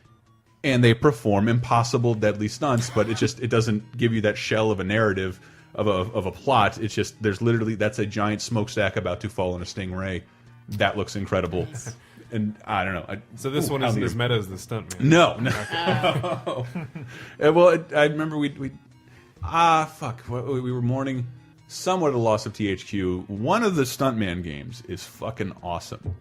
And they perform impossible deadly stunts, but it doesn't give you that shell of a narrative of a plot. It's just that's a giant smokestack about to fall in a stingray. That looks incredible, and I don't know. So this one isn't as meta as the stunt man. No. Well, I remember we were mourning somewhat a loss of THQ. One of the Stuntman games is fucking awesome.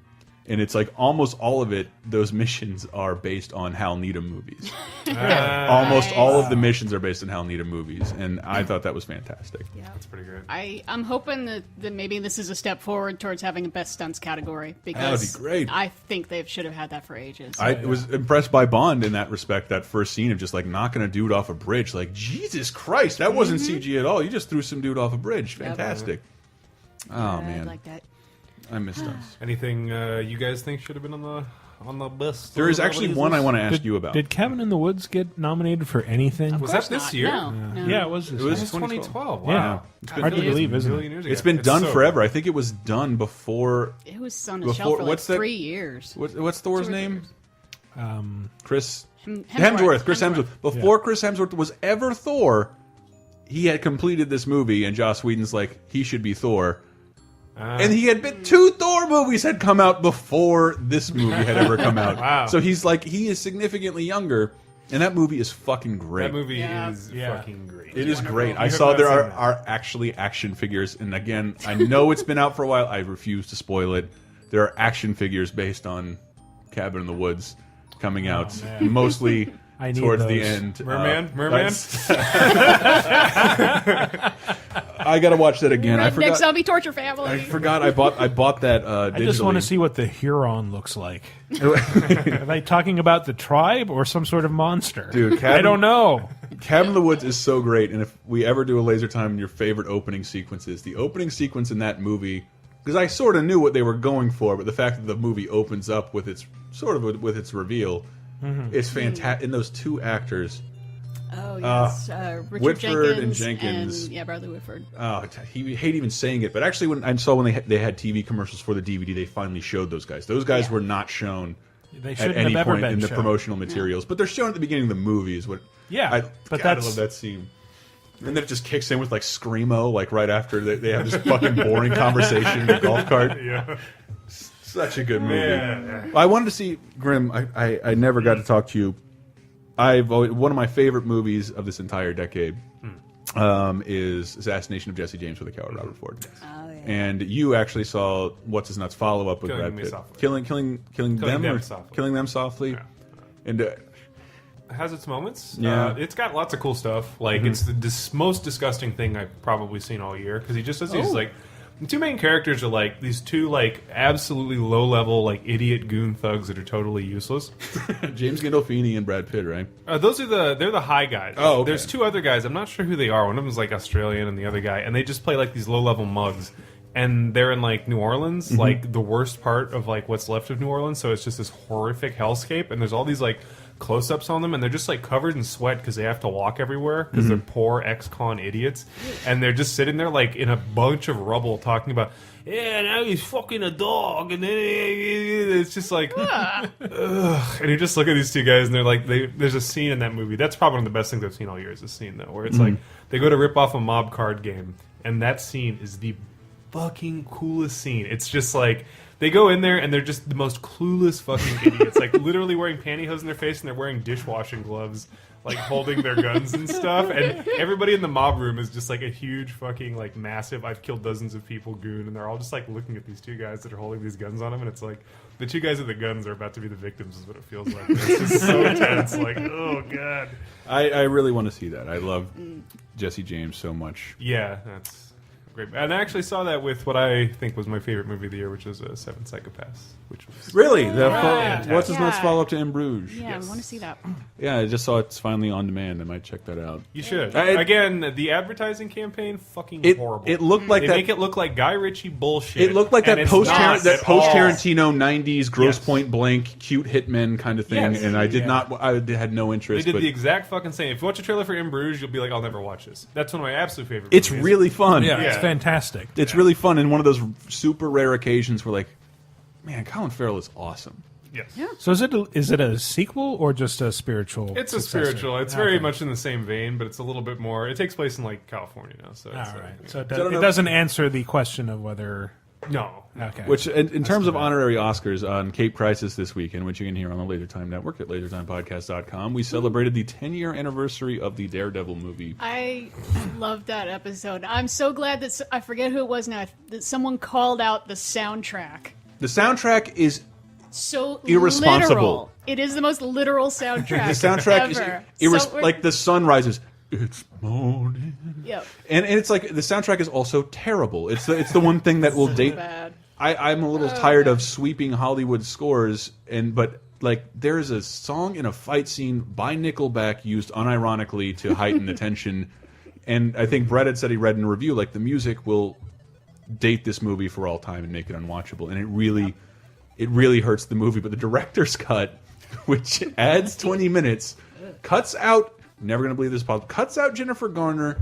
And it's like almost all of it, those missions are based on Hal Needham movies. Almost all of the missions are based on Hal Needham movies. And I thought that was fantastic. Yeah. That's pretty good. I'm hoping that maybe this is a step forward towards having a best stunts category, because That would be great. I think they should have had that for ages. I was impressed by Bond in that respect, that first scene of just like knocking a dude off a bridge. Like, Jesus Christ, that wasn't CG at all. You just threw some dude off a bridge. Fantastic. Oh I man, like that. I missed us. Anything you guys think should have been on the list? There is actually one I want to ask you about. Did Cabin in the Woods get nominated for anything? Was that Course this not. year? No. Yeah, it was. This It was year. It's 2012. Yeah. Wow. It's Hard to believe, isn't it? It's been done so forever. I think it was done before. It was on the Before- shelf for like what's that- 3 years. What's Thor's 2 or 3 name? years. Chris Hemsworth. Chris Hemsworth. Before Chris Hemsworth was ever Thor, he had completed this movie, and Joss Whedon's like, he should be Thor. And he had been 2 Thor movies had come out before this movie had ever come out. Wow. So he's like, he is significantly younger, and that movie is fucking great. That movie Yeah. is Yeah. fucking great. It is great. I have saw not there seen are, that. are actually action figures, and again, I know it's been out for a while. I refuse to spoil it. There are action figures based on Cabin in the Woods coming out, mostly I need towards the those. end. Merman? that's- I gotta watch that again. I Redneck forgot. zombie torture family. I forgot. I bought that. I just want to see what the Huron looks like. Are they talking about the tribe or some sort of monster? Dude, I don't know. Cabin in the Woods is so great, and if we ever do a laser time in your favorite opening sequences, the opening sequence in that movie, because I sort of knew what they were going for, but the fact that the movie opens up with its with its reveal, is fantastic. And those 2 actors, Oh yes, Richard Whitford and Jenkins Jenkins. yeah, Bradley Whitford. he hate even saying it, but actually when I saw when they had TV commercials for the DVD, they finally showed those guys. Those guys were not shown They at shouldn't any have ever point been in the shown. promotional materials, but they're shown at the beginning of the movie. Is what Yeah, but I that's love that scene. And then it just kicks in with like screamo, like right after they have this fucking boring conversation in the golf cart. Yeah. Such a good movie. Yeah. I wanted to see Grim. I never got to talk to you. One of my favorite movies of this entire decade is Assassination of Jesse James with the coward Robert Ford. Oh yeah. And you actually saw what's his nuts follow up with Killing Brad Me Pitt, Softly. killing them Them or Softly. killing them softly. Yeah. And It has its moments. Yeah. It's got lots of cool stuff. Like it's the most disgusting thing I've probably seen all year because he just does these like the 2 main characters are like these 2 like absolutely low level like idiot goon thugs that are totally useless. James Gandolfini and Brad Pitt, right? Those are they're the high guys. Oh, okay. There's 2 other guys. I'm not sure who they are. One of them's like Australian, and the other guy, and they just play like these low level mugs. And they're in like New Orleans, like the worst part of like what's left of New Orleans. So it's just this horrific hellscape, and there's all these like close-ups on them, and they're just like covered in sweat because they have to walk everywhere because they're poor ex-con idiots, and they're just sitting there like in a bunch of rubble talking about, yeah, now he's fucking a dog, and then it's just like, ugh. And you just look at these 2 guys, and they're like, there's a scene in that movie that's probably one of the best things I've seen all year. Is a scene though where it's like they go to rip off a mob card game, and that scene is the fucking coolest scene. It's just like they go in there and they're just the most clueless fucking idiots, like literally wearing pantyhose in their face, and they're wearing dishwashing gloves, like holding their guns and stuff. And everybody in the mob room is just like a huge fucking like massive I've killed dozens of people goon, and they're all just like looking at these 2 guys that are holding these guns on them, and it's like the 2 guys with the guns are about to be the victims is what it feels like. It's just so tense, like, oh god. I really want to see that. I love Jesse James so much. Yeah, that's great. And I actually saw that with what I think was my favorite movie of the year, which was 7 Psychopaths, which was Really? Yeah. What's his nuts Yeah. follow up to In Bruges? Yeah, I want to see that. Yeah, I just saw it's finally on demand. I might check that out. you should. I- Again, the advertising campaign fucking It horrible. it looked like They that. make it look like Guy Ritchie bullshit. It looked like and that it's post not at all. Tarantino '90s Gross Yes. Point Blank cute hitmen kind of thing, Yes. and I did Yeah. not. I had no They interest. did but the exact fucking same. If you watch a trailer for In Bruges, you'll be like, I'll never watch this. That's one of my absolute favorite it's movies. really fun. Yeah, Yeah. it's fantastic. It's really fun, and one of those super rare occasions where, like, man, Colin Farrell is awesome. Yes. Yeah. So is it a sequel or just a spiritual? It's a successor? spiritual. It's very Okay. much in the same vein, but it's a little bit more. It takes place in like California now, so All it's, right. yeah. So it, I don't it know. doesn't answer the question of whether. no. Okay. Which, in terms of honorary Oscars, on Cape Crisis this weekend, which you can hear on the Laser Time Network at lasertimepodcast.com, we celebrated the 10-year anniversary of the Daredevil movie. I loved that episode. I'm so glad that I forget who it was now, that someone called out the soundtrack. The soundtrack is So Irresponsible. literal. It is the most literal soundtrack. the soundtrack ever. is So we're- like the sun rises. It's morning. Yep. And it's like the soundtrack is also terrible. It's the one thing that will date. Bad. I'm a little tired of sweeping Hollywood scores, but like there's a song in a fight scene by Nickelback used unironically to heighten the tension, and I think Brett had said he read in a review like the music will date this movie for all time and make it unwatchable, and it really hurts the movie. But the director's cut, which adds 20 minutes, cuts out. Never gonna believe this is possible. Cuts out Jennifer Garner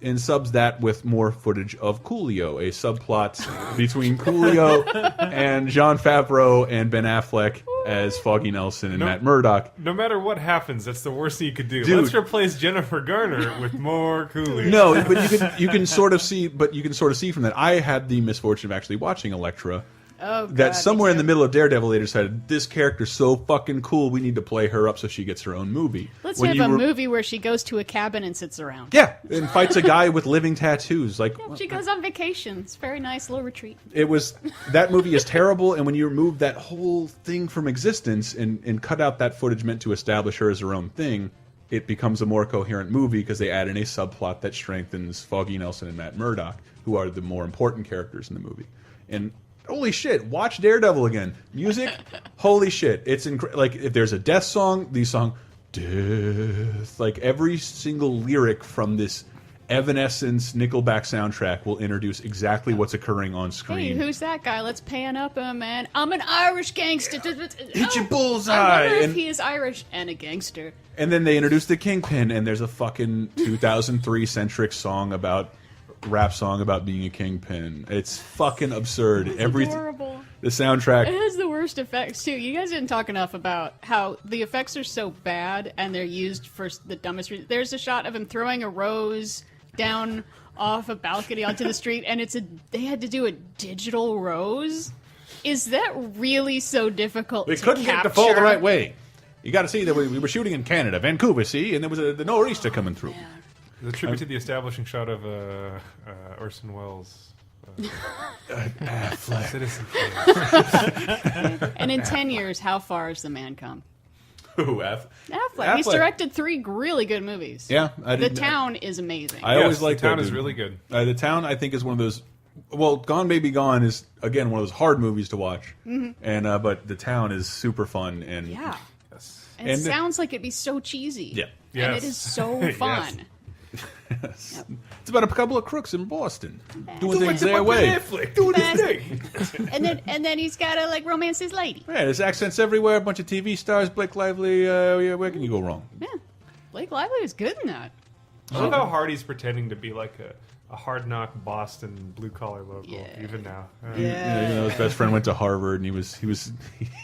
and subs that with more footage of Coolio, a subplot between Coolio and Jon Favreau and Ben Affleck as Foggy Nelson and Matt Murdock. No matter what happens, that's the worst thing you could do. Dude. Let's replace Jennifer Garner with more Coolio. No, but you can sort of see, from that. I had the misfortune of actually watching Elektra. Oh, God, that somewhere in me the too. middle of Daredevil, they decided this character's so fucking cool, we need to play her up so she gets her own movie. Let's When have you a were- movie where she goes to a cabin and sits around. Yeah, and fights a guy with living tattoos. Like She goes on vacation. It's a very nice little retreat. it was, that movie is terrible, and when you remove that whole thing from existence and cut out that footage meant to establish her as her own thing, it becomes a more coherent movie because they add in a subplot that strengthens Foggy Nelson and Matt Murdock, who are the more important characters in the movie. And holy shit, watch Daredevil again. Music, holy shit. It's like if there's a death song, the song death, like every single lyric from this Evanescence Nickelback soundtrack will introduce exactly what's occurring on Hey, screen. who's that guy? Let's pan up him, man. I'm an Irish gangster. Hit your bullseye. I wonder if And- he is Irish and a gangster. And then they introduce the Kingpin, and there's a fucking 2003 centric rap song about being a kingpin. It's fucking absurd. Adorable. The soundtrack. It has the worst effects too. You guys didn't talk enough about how the effects are so bad and they're used for the dumbest reason. There's a shot of him throwing a rose down off a balcony onto the street, and they had to do a digital rose. Is that really so difficult? We to couldn't get capture? the fall the right way. You got to see that we were shooting in Canada, Vancouver, see, and there was the nor'easter coming through. The tribute to the establishing shot of Orson Welles. Citizen Kane. And in 10 years, how far has the man come? Who, Affleck. He's directed 3 really good movies. Yeah, I The didn't. Town is amazing. I always Yes, like The Town that is dude. really good. The Town, I think, is one of those. Well, Gone Baby Gone is again one of those hard movies to watch, and but The Town is super fun and Yeah. Yes. And it And- sounds like it'd be so cheesy. Yeah. And it Yes. is so Yes. fun. It's about a couple of crooks in Boston doing things their way. Doing his thing. and then he's got to like romance his lady. Yeah, there's accents everywhere. A bunch of TV stars. Blake Lively. Yeah, where can you go wrong? Yeah. Blake Lively was good in that. I love how Hardy's pretending to be like a hard knock Boston blue collar local, Yeah. even now. Yeah, you know, his best friend went to Harvard, and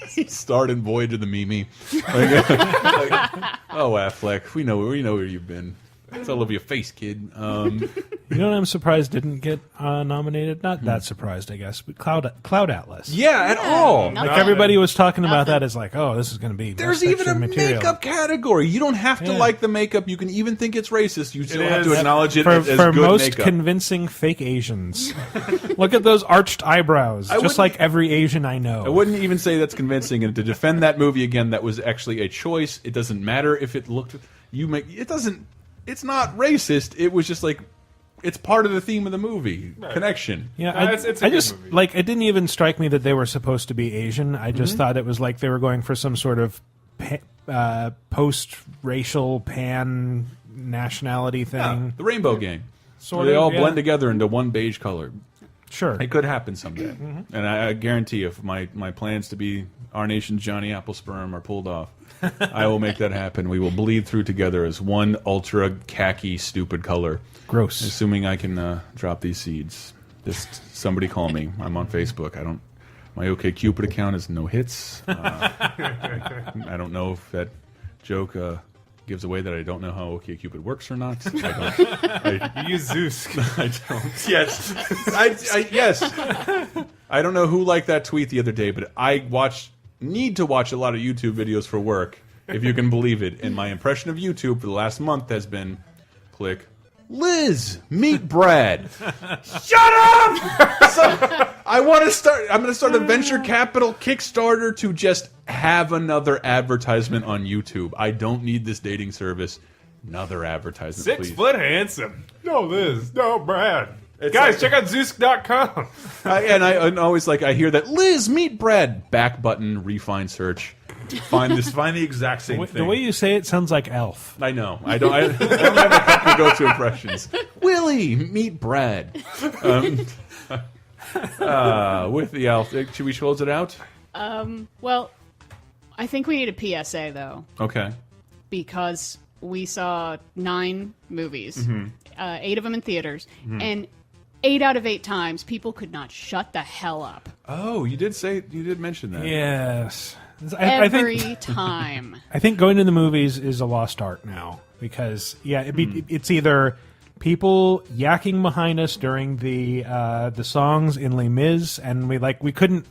he starred in Voyage of the Mimi. Like, oh, Affleck, we know where you've been. It's all over your face, kid. You know what I'm surprised didn't get nominated? Not that surprised, I guess, but Cloud Atlas. Yeah, at all. nothing. Like everybody was talking about that as like, oh, this is going to be There's best even a picture material. makeup category. You don't have to Yeah. like the makeup. You can even think it's racist. You still have to is. acknowledge it for, as for good most makeup. convincing fake Asians. Look at those arched eyebrows, wouldn't- just like every Asian I know. I wouldn't even say that's convincing. And to defend that movie again, that was actually a choice. It doesn't matter if it looked. It doesn't. It's not racist. It was just like. It's part of the theme of the movie. Connection. Yeah, No, I, it's a I good just movie. like it didn't even strike me that they were supposed to be Asian. I just thought it was like they were going for some sort of post-racial pan nationality thing. Yeah, the Rainbow Gang. Sort Where they of, all yeah. blend together into one beige color. Sure. It could happen someday. And I guarantee if my plans to be our nation's Johnny Applesperm are pulled off, I will make that happen. We will bleed through together as one ultra khaki stupid color. Gross. Assuming I can drop these seeds. Just somebody call me. I'm on Facebook. My OkCupid account is no hits. I don't know if that joke gives away that I don't know how OkCupid works or not. You use Zeus. I don't. Yes. Yes. I don't know who liked that tweet the other day, but I need to watch a lot of YouTube videos for work, if you can believe it. And my impression of YouTube for the last month has been, click, Liz, meet Brad. Shut up! So, I'm going to start a venture capital Kickstarter to just have another advertisement on YouTube. I don't need this dating service. Another advertisement, please. 6 foot handsome. No Liz. No Brad. It's Guys, like- check out Zeus.com. I always I hear that Liz, meet Brad. Back button, refine search. Find the exact same thing. The way you say it sounds like Elf. I know. I don't have a couple go-to impressions. Willie, meet Brad. With the elf, should we close it out? Well, I think we need a PSA though, Okay. because we saw 9 movies, 8 of them in theaters, and 8 out of 8 times people could not shut the hell up. Oh, you did mention that. Yes. Every time. I think going to the movies is a lost art now because it's either people yakking behind us during the songs in Les Mis, and we couldn't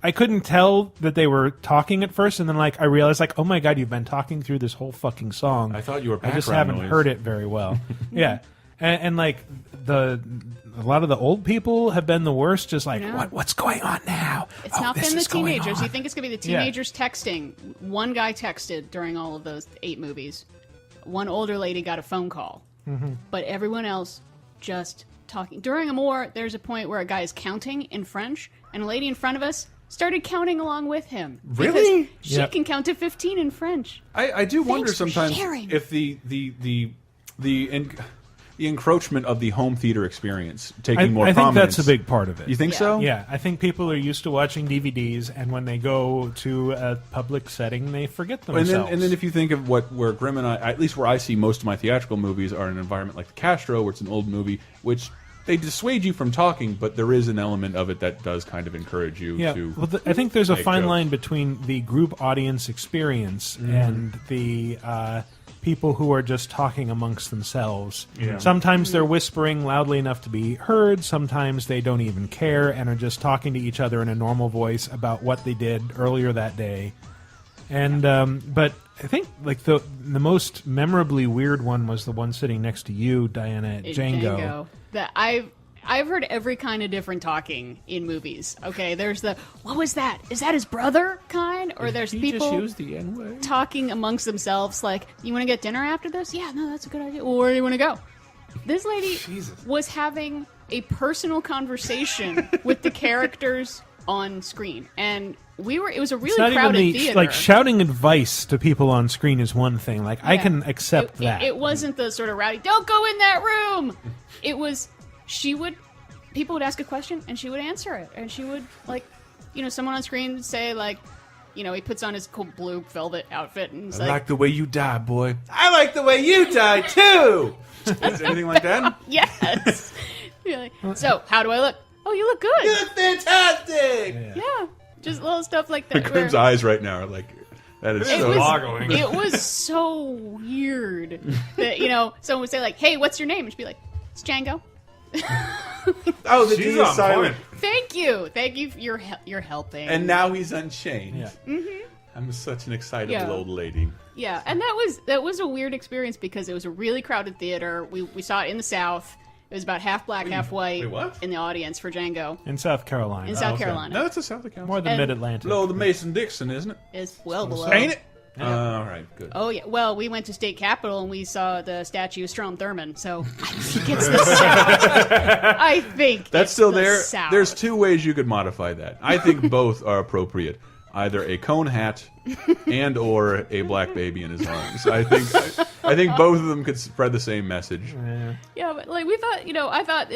I couldn't tell that they were talking at first, and then I realized oh my god, you've been talking through this whole fucking song. I thought you were I just background haven't noise. heard it very well. Yeah, and a lot of the old people have been the worst. Just what's going on now? It's not been the teenagers. You think it's going to be the Yeah. teenagers texting. One guy texted during all of those 8 movies. One older lady got a phone call. But everyone else just talking. During Amour, there's a point where a guy is counting in French, and a lady in front of us started counting along with him. Really? Because she can count to 15 in French. I do wonder Thanks for sometimes sharing. if the encroachment of the home theater experience taking more I think prominence. that's a big part of it. You think so? Yeah, I think people are used to watching DVDs, and when they go to a public setting, they forget themselves. And then if you think of where Grimm and I, at least where I see most of my theatrical movies, are in an environment like the Castro, where it's an old movie, which they dissuade you from talking, but there is an element of it that does kind of encourage you to. Well, I think there's a make fine jokes. line between the group audience experience and the people who are just talking amongst themselves. Yeah. Sometimes they're whispering loudly enough to be heard. Sometimes they don't even care and are just talking to each other in a normal voice about what they did earlier that day. And but I think the most memorably weird one was the one sitting next to you, Diana, at Django. That I've heard every kind of different talking in movies. Okay, there's the what was that? Is that his brother kind? Or there's people just use the N-word? talking amongst themselves like, you want to get dinner after this? Yeah, no, that's a good idea. Well, where do you want to go? This lady was having a personal conversation with the characters on screen, and it was a really crowded theater. Shouting advice to people on screen is one thing. I can accept that. It wasn't the sort of rowdy, don't go in that room. It was, people would ask a question and she would answer it. And she would, someone on screen would say, he puts on his cool blue velvet outfit and he's I like the way you die, boy. I like the way you die, too! Is anything like that? yes. So, how do I look? Oh, you look good. You look fantastic! Yeah. Just little stuff like that. Grimm's eyes right now are like, that is so... boggling. It was so weird that, someone would say, hey, what's your name? And she'd be like, it's Django. Oh, the She's D is on silent. point. Thank you. You're helping. And now he's unchained. Yeah. I'm such an excitable Yeah. old lady. Yeah, and that was a weird experience because it was a really crowded theater. We saw it in the South. It was about half black, half white wait, what? in the audience for Django In South Carolina. in South Carolina. No, it's a South Carolina. More than And- Mid-Atlantic. Below the Mason-Dixon, isn't it? It's well below. Ain't it? All right, good. Oh yeah. Well, we went to State Capitol and we saw the statue of Strom Thurmond. So I think it's the South. I think That's it's still the there. South. There's 2 ways you could modify that. I think both are appropriate. Either a cone hat and or a black baby in his arms. I think both of them could spread the same message. Yeah, but we thought, I thought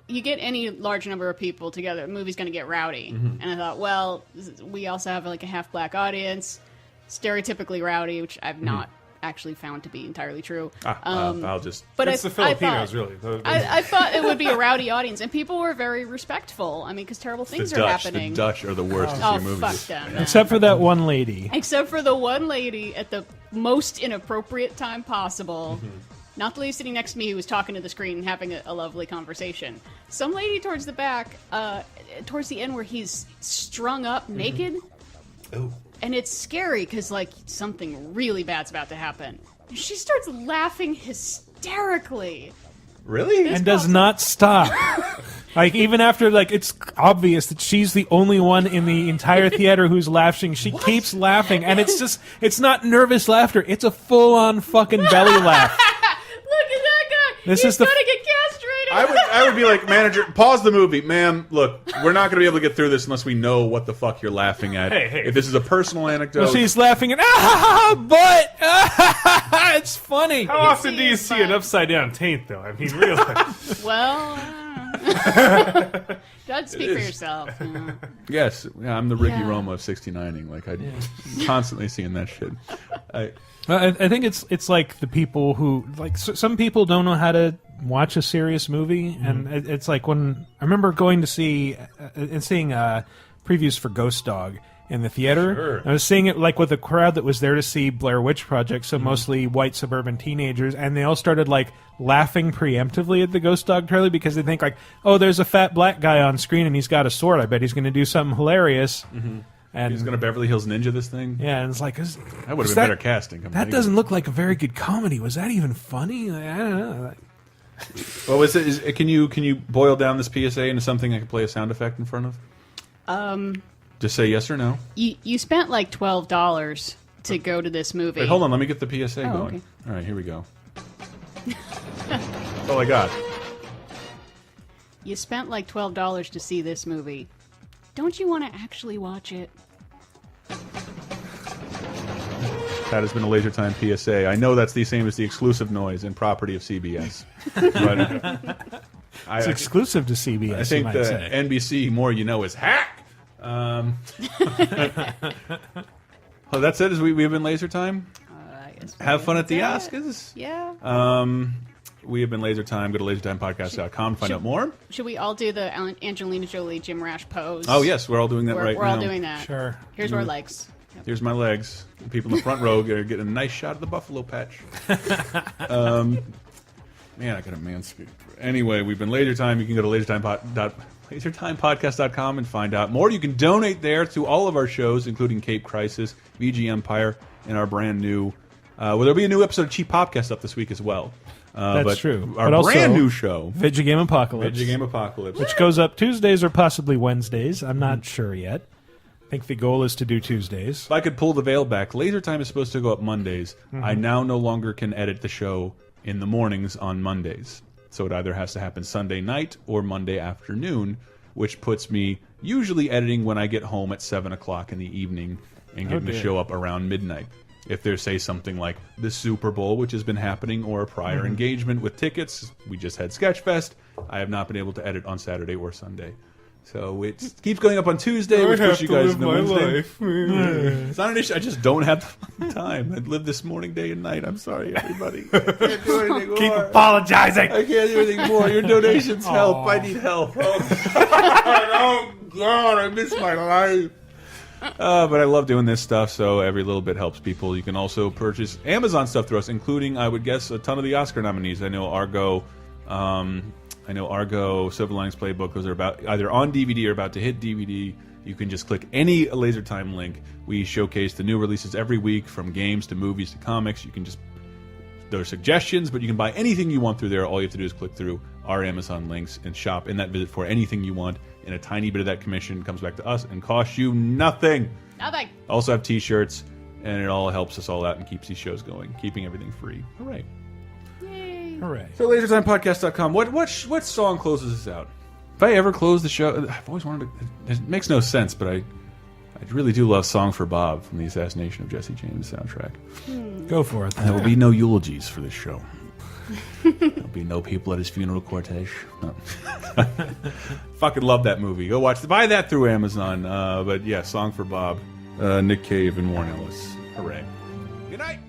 you get any large number of people together, the movie's going to get rowdy. And I thought, well, we also have a half black audience, stereotypically rowdy, which I've not actually found to be entirely true. I'll just... But It's the Filipinos, really. I thought it would be a rowdy audience, and people were very respectful. I mean, because terrible things are happening. The Dutch are the worst Oh, at seeing fuck movies. them. Man. Except for that one lady. Except for the one lady at the most inappropriate time possible. Not the lady sitting next to me who was talking to the screen and having a lovely conversation. Some lady towards the back, towards the end where he's strung up naked. Oh. And it's scary because, something really bad's about to happen. And she starts laughing hysterically. Really? And does not stop. Even after, it's obvious that she's the only one in the entire theater who's laughing. She keeps laughing, and it's not nervous laughter. It's a full-on fucking belly laugh. Look at that guy! This He's is the- gonna get castrated! I would be like, manager, pause the movie. Ma'am, look, we're not going to be able to get through this unless we know what the fuck you're laughing at. Hey. If this is a personal anecdote... Well, she's laughing and but it's funny. How often do you see an upside down taint, though? I mean, really. Well, Don't speak for yourself. Yes, yeah, I'm the Ricky Yeah. Roma of 69ing. Like I'm constantly seeing that shit. I think it's like the people who like some people don't know how to watch a serious movie, and it's like when I remember going to see and seeing previews for Ghost Dog in the theater. Sure. I was seeing it like with a crowd that was there to see Blair Witch Project, so mostly white suburban teenagers, and they all started like laughing preemptively at the Ghost Dog trailer because they think like, oh, there's a fat black guy on screen and he's got a sword. I bet he's going to do something hilarious. And He's gonna Beverly Hills Ninja this thing. yeah, and it's like That would have been better casting. That doesn't look like a very good comedy. Was that even funny? Like, I don't know. Well, can you boil down this PSA into something I can play a sound effect in front of? Just say yes or no. You spent like $12 to go to this movie. Wait, hold on. Let me get the PSA going. Okay. All right, here we go. That's all I got. You spent like $12 to see this movie. Don't you want to actually watch it? That has been a Laser Time PSA. I know that's the same as the exclusive noise and property of CBS. But It's exclusive to CBS. I think you the might say. NBC more you know is hack. Oh, that's it. We've been Laser Time. I guess Have fun at the that's it. Oscars. Yeah. We have been Laser Time. Go to lasertimepodcast.com to find out more. Should we all do the Angelina Jolie Jim Rash pose? Oh yes, we're all doing that We're, right we're now. all doing that. Sure. Here's our legs. Here's my legs. The people in the front row are getting a nice shot of the buffalo patch. Man, I got a manscape. Anyway, we've been Laser Time. You can go to lasertimepodcast.com and find out more. You can donate there to all of our shows, including Cape Crisis, VG Empire, and our brand new. Well, there'll be a new episode of Cheap Popcast up this week as well. That's but true. Our But also, brand new show, Video Game Apocalypse. Video Game Apocalypse. which goes up Tuesdays or possibly Wednesdays. I'm not sure yet. I think the goal is to do Tuesdays. If I could pull the veil back, Laser Time is supposed to go up Mondays. I now no longer can edit the show in the mornings on Mondays. So it either has to happen Sunday night or Monday afternoon, which puts me usually editing when I get home at 7 o'clock in the evening and getting the dear. show up around midnight. If there's, say, something like the Super Bowl, which has been happening, or a prior engagement with tickets, we just had Sketchfest, I have not been able to edit on Saturday or Sunday. So it keeps going up on Tuesday, which puts you guys into Wednesday. It's not an issue. I just don't have the time. I lived this morning, day and night. I'm sorry, everybody. I can't do anything more. Keep apologizing. I can't do anything more. Your donations help. I need help. Oh God, I miss my life. But I love doing this stuff, so every little bit helps people. You can also purchase Amazon stuff through us, including, I would guess, a ton of the Oscar nominees. I know Argo, Silver Linings Playbook. Those are about either on DVD or about to hit DVD. You can just click any Laser Time link. We showcase the new releases every week, from games to movies to comics. You can just, there are suggestions, but you can buy anything you want through there. All you have to do is click through our Amazon links and shop in that visit for anything you want. And a tiny bit of that commission comes back to us and costs you nothing. Nothing. Also have T-shirts, and it all helps us all out and keeps these shows going, keeping everything free. All right. Yay. Hooray. So lasertimepodcast.com. What song closes us out? If I ever close the show, I've always wanted to. It makes no sense, but I really do love "Song for Bob" from the Assassination of Jesse James soundtrack. Go for it. There will be no eulogies for this show. There'll be no people at his funeral cortege. No. Fucking love that movie. Go watch. Buy that through Amazon. But yeah, "Song for Bob," Nick Cave and Warren Ellis. Hooray! Good night.